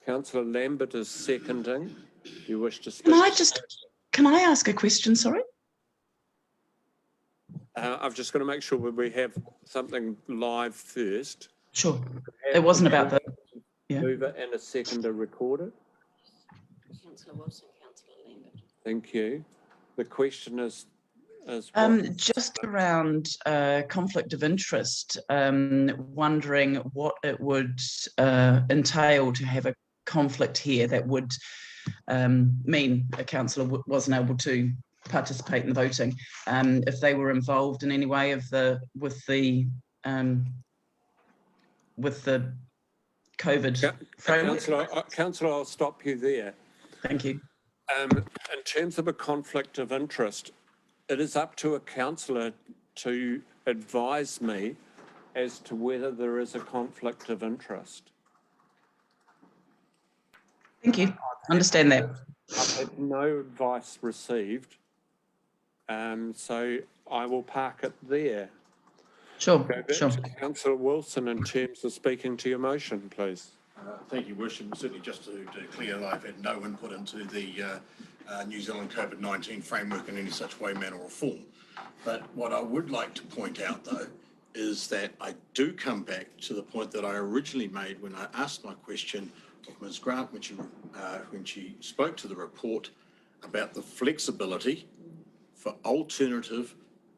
Councillor Lambert is seconding. Do you wish to speak? Can I ask a question, sorry? I've just got to make sure we have something live first. Sure. It wasn't about the mover and a seconder recorded. Councillor Wilson, Councillor Lambert. Thank you. The question is is what? Just around conflict of interest, wondering what it would entail to have a conflict here that would mean a councillor wasn't able to participate in the voting, if they were involved in any way with the COVID framework. Councillor, I'll stop you there. Thank you. In terms of a conflict of interest, it is up to a councillor to advise me as to whether there is a conflict of interest. Thank you. Understand that. I've had no advice received, so I will park it there. Sure, Go back sure. to Councillor Wilson in terms of speaking to your motion, please. Thank you, Worship. Certainly just to declare I've had no input into the New Zealand COVID-19 framework in any such way, manner or form. But what I would like to point out, though, is that I do come back to the point that I originally made when I asked my question of Ms. Grant when she spoke to the report about the flexibility for alternative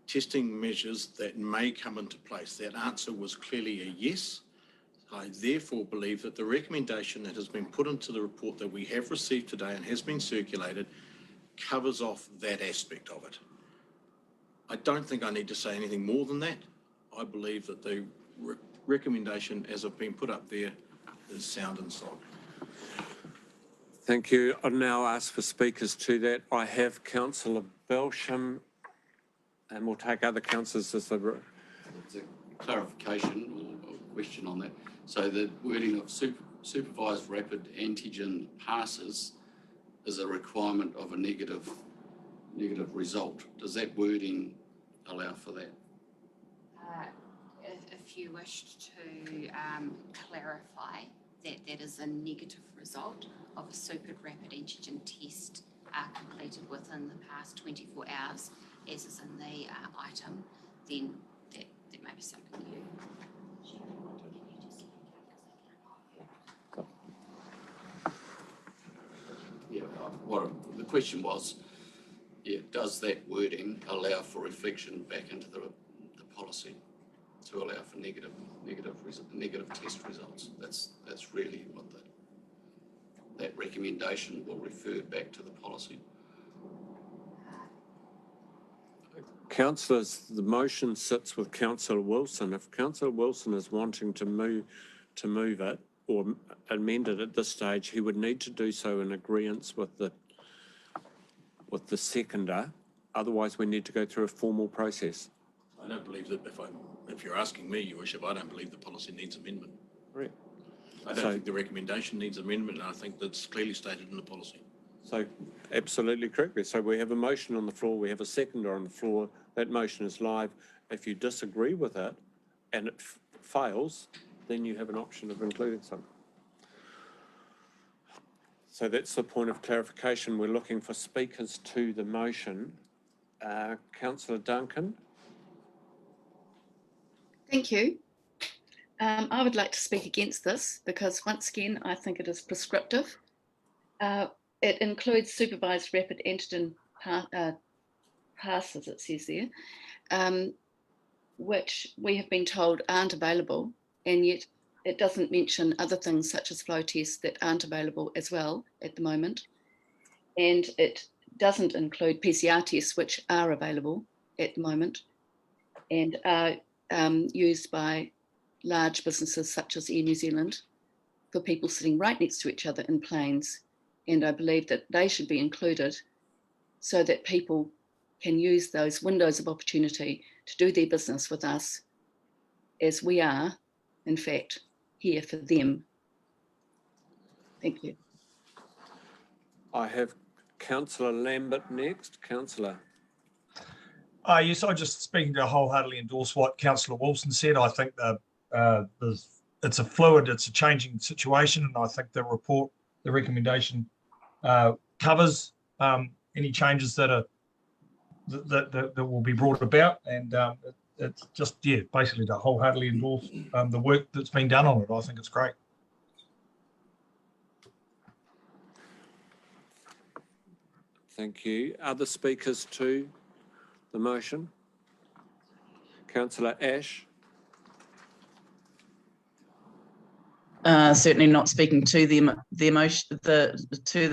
testing measures that may come into place. That answer was clearly a yes. I therefore believe that the recommendation that has been put into the report that we have received today and has been circulated covers off that aspect of it. I don't think I need to say anything more than that. I believe that the recommendation as it's been put up there is sound and solid. Thank you. I'll now ask for speakers to that. I have Councillor Belsham, and we'll take other councillors as the... It's a clarification or question on that. So the wording of supervised rapid antigen passes is a requirement of a negative result. Does that wording allow for that? If you wished to clarify that that is a negative result of a super rapid antigen test completed within the past 24 hours, as is in the item, then that may be something you... Yeah, the question was, does that wording allow for reflection back into the policy to allow for negative test results? That's really what that recommendation will refer back to the policy. Councillors, the motion sits with Councillor Wilson. If Councillor Wilson is wanting to move it or amend it at this stage, he would need to do so in agreement with the seconder. Otherwise, we need to go through a formal process. I don't believe that if you're asking me, Your Worship, I don't believe the policy needs amendment. Right. I don't think the recommendation needs amendment, and I think that's clearly stated in the policy. So, absolutely correctly. So we have a motion on the floor, we have a seconder on the floor, that motion is live. If you disagree with it and it fails, then you have an option of including something. So that's the point of clarification. We're looking for speakers to the motion. Councillor Duncan. Thank you. I would like to speak against this because once again, I think it is prescriptive. It includes supervised rapid antigen passes, it says there, which we have been told aren't available, and yet it doesn't mention other things such as flow tests that aren't available as well at the moment. And it doesn't include PCR tests, which are available at the moment and are used by large businesses such as Air New Zealand for people sitting right next to each other in planes. And I believe that they should be included so that people can use those windows of opportunity to do their business with us as we are, in fact, here for them. Thank you. I have Councillor Lambert next. Councillor. Yes, I just speaking to wholeheartedly endorse what Councillor Wilson said. I think it's a fluid, it's a changing situation, and I think the report, the recommendation covers any changes that will be brought about, and it's just basically to wholeheartedly endorse the work that's been done on it. I think it's great. Thank you. Other speakers to the motion? Councillor Ash? Certainly not speaking to the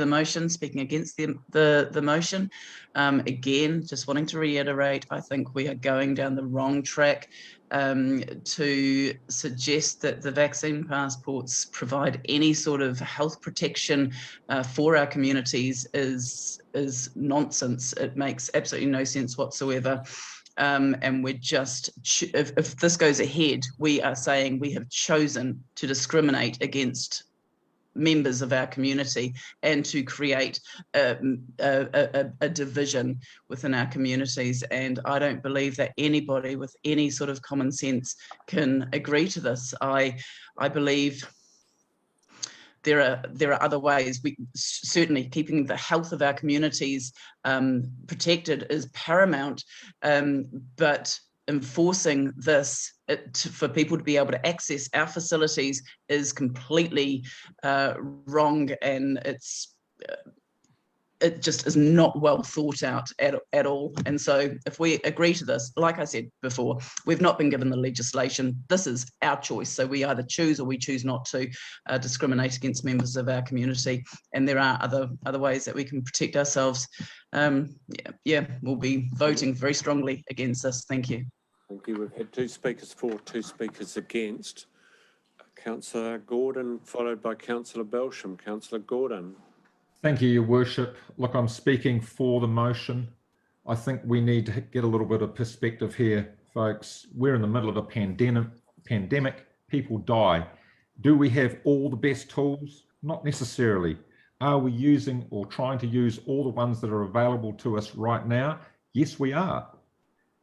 motion, speaking against the motion. Again, just wanting to reiterate, I think we are going down the wrong track to suggest that the vaccine passports provide any sort of health protection for our communities is nonsense. It makes absolutely no sense whatsoever. And we're just, if this goes ahead, we are saying we have chosen to discriminate against members of our community and to create a division within our communities. And I don't believe that anybody with any sort of common sense can agree to this. I believe there are other ways. We certainly keeping the health of our communities protected is paramount, but enforcing this for people to be able to access our facilities is completely wrong, and it just is not well thought out at all. And so if we agree to this, like I said before, we've not been given the legislation. This is our choice. So we either choose or we choose not to discriminate against members of our community. And there are other ways that we can protect ourselves. We'll be voting very strongly against this. Thank you. Thank you. We've had 2 speakers for, 2 speakers against. Councillor Gordon, followed by Councillor Belsham. Councillor Gordon. Thank you, Your Worship. Look, I'm speaking for the motion. I think we need to get a little bit of perspective here, folks. We're in the middle of a pandemic. People die. Do we have all the best tools? Not necessarily. Are we using or trying to use all the ones that are available to us right now? Yes, we are.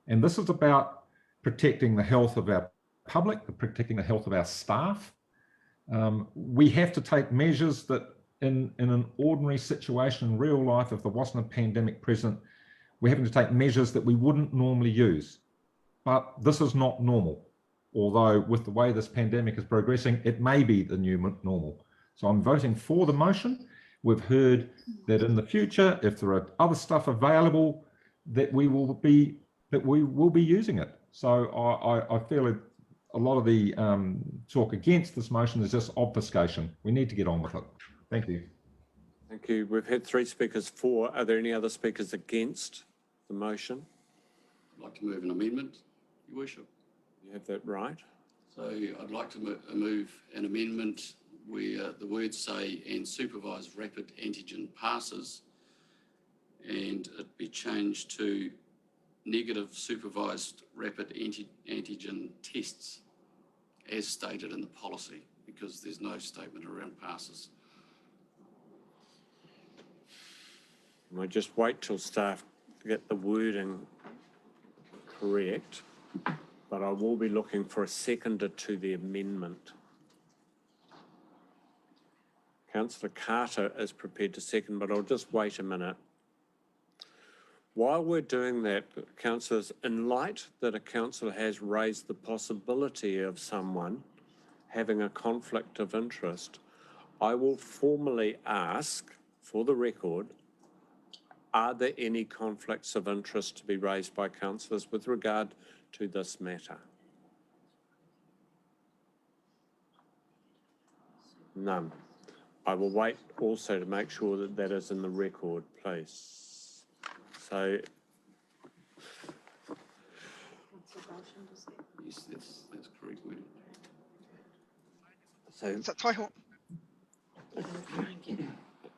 And this is about protecting the health of our public, protecting the health of our staff. We have to take measures that in an ordinary situation in real life, if there wasn't a pandemic present, we're having to take measures that we wouldn't normally use. But this is not normal. Although with the way this pandemic is progressing, it may be the new normal. So I'm voting for the motion. We've heard that in the future, if there are other stuff available, that we will be using it. So I feel a lot of the talk against this motion is just obfuscation. We need to get on with it. Thank you. Thank you. We've had 3 speakers for. Are there any other speakers against the motion? I'd like to move an amendment, Your Worship. You have that right. So I'd like to move an amendment where the words say "and supervised rapid antigen passes" and it be changed to "negative supervised rapid antigen tests" as stated in the policy, because there's no statement around passes. And I just wait till staff get the wording correct, but I will be looking for a seconder to the amendment. Councillor Carter is prepared to second, but I'll just wait a minute. While we're doing that, councillors, in light that a councillor has raised the possibility of someone having a conflict of interest, I will formally ask, for the record, are there any conflicts of interest to be raised by councillors with regard to this matter? None. I will wait also to make sure that that is in the record, please. So, Yes, that's correct wording. So,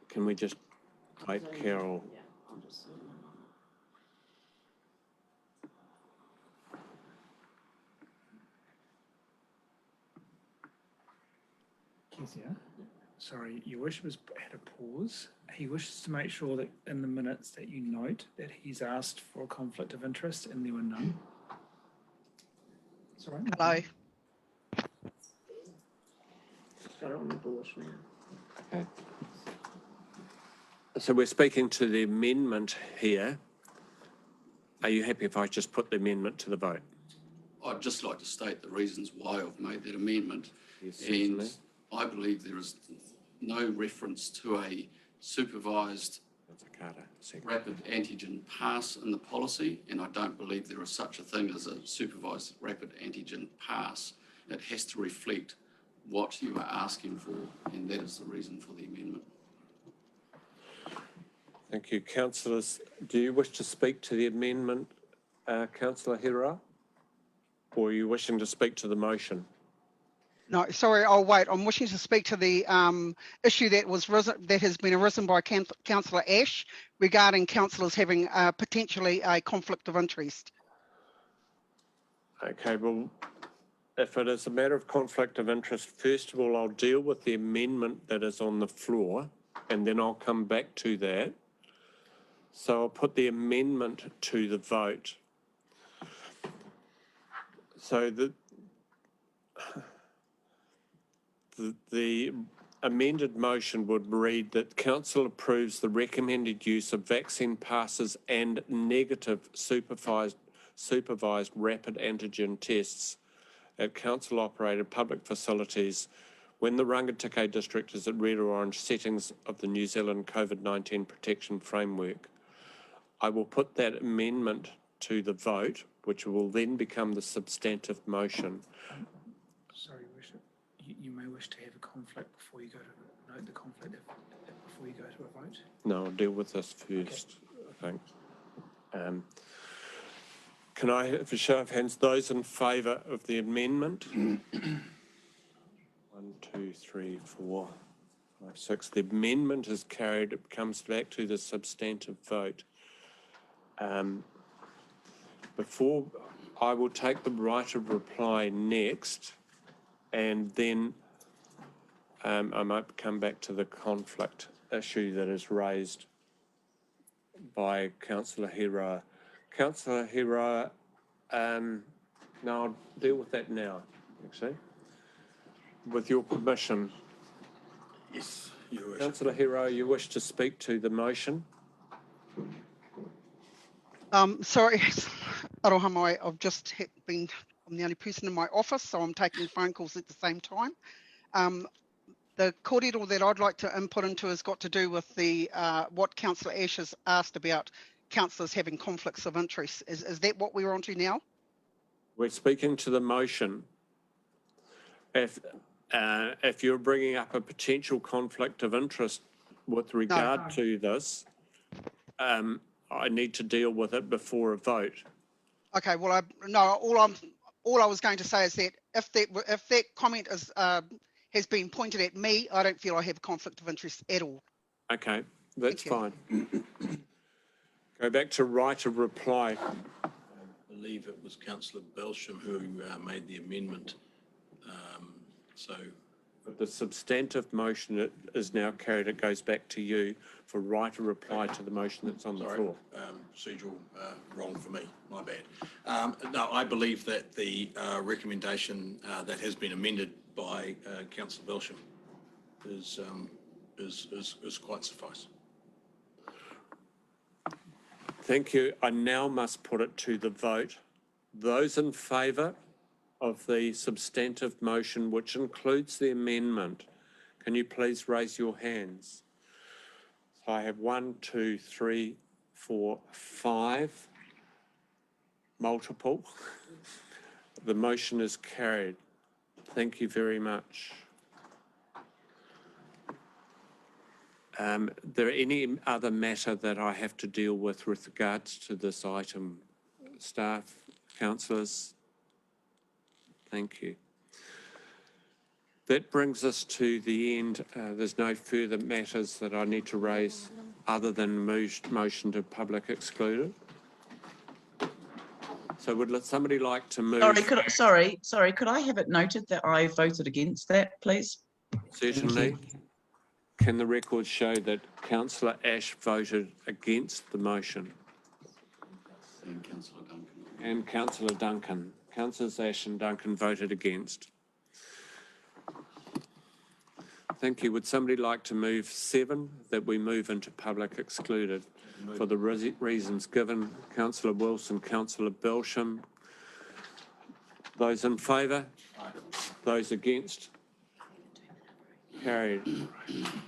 can we just wait, Carol? Kezia, sorry, Your Worship has had a pause. He wishes to make sure that in the minutes that you note that he's asked for a conflict of interest and there were none. Sorry. Hello. Okay. So we're speaking to the amendment here. Are you happy if I just put the amendment to the vote? I'd just like to state the reasons why I've made that amendment. Yes, and certainly. I believe there is no reference to a supervised Councillor Carter, second. rapid antigen pass in the policy, and I don't believe there is such a thing as a supervised rapid antigen pass. It has to reflect what you are asking for, and that is the reason for the amendment. Thank you. Councillors, do you wish to speak to the amendment, Councillor Hira? Or are you wishing to speak to the motion? No, sorry, I'll wait. I'm wishing to speak to the issue that has been arisen by Councillor Ash regarding councillors having potentially a conflict of interest. Okay, well, if it is a matter of conflict of interest, first of all, I'll deal with the amendment that is on the floor, and then I'll come back to that. So I'll put the amendment to the vote. So the amended motion would read that Council approves the recommended use of vaccine passes and negative supervised rapid antigen tests at Council-operated public facilities when the Rangitikei district is at red or orange settings of the New Zealand COVID-19 protection framework. I will put that amendment to the vote, which will then become the substantive motion. Sorry, Worship. You may wish to have a conflict before you go to note the conflict before you go to a vote. No, I'll deal with this first, okay. I think. Can I have a show of hands, those in favour of the amendment? 1, 2, 3, 4, 5, 6. The amendment is carried. It comes back to the substantive vote. Before I will take the right of reply next, and then I might come back to the conflict issue that is raised by Councillor Hira. Councillor Hira, no, I'll deal with that now, actually. With your permission. Yes, Your Worship. Councillor Hira, you wish to speak to the motion? Sorry, Aroha, I've just I'm the only person in my office, so I'm taking phone calls at the same time. The kōrero that I'd like to input into has got to do with the what Councillor Ash has asked about councillors having conflicts of interest. Is that what we're on to now? We're speaking to the motion. If you're bringing up a potential conflict of interest with regard to this, I need to deal with it before a vote. Okay, well, all I was going to say is that if that comment is has been pointed at me, I don't feel I have a conflict of interest at all. Okay, that's fine. Go back to right of reply. I believe it was Councillor Belsham who made the amendment. But the substantive motion is now carried. It goes back to you for right of reply to the motion that's on the floor. Procedural wrong for me, my bad. No, I believe that the recommendation that has been amended by Councillor Belsham is quite suffice. Thank you. I now must put it to the vote. Those in favour of the substantive motion, which includes the amendment, can you please raise your hands? So I have 1, 2, 3, 4, 5. Multiple. The motion is carried. Thank you very much. There any other matter that I have to deal with regards to this item? Staff, councillors? Thank you. That brings us to the end. There's no further matters that I need to raise other than motion to public excluded. So would somebody like to move? Sorry, could I have it noted that I voted against that, please? Certainly. Can the record show that Councillor Ash voted against the motion? And Councillor Duncan. And Councillor Duncan. Councillors Ash and Duncan voted against. Thank you. Would somebody like to move 7, that we move into public excluded for the reasons given? Councillor Wilson, Councillor Belsham. Those in favour? Those against? Carried.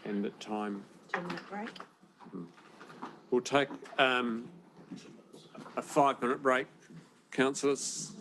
And at time. 2-minute break. We'll take a 5-minute break, councillors.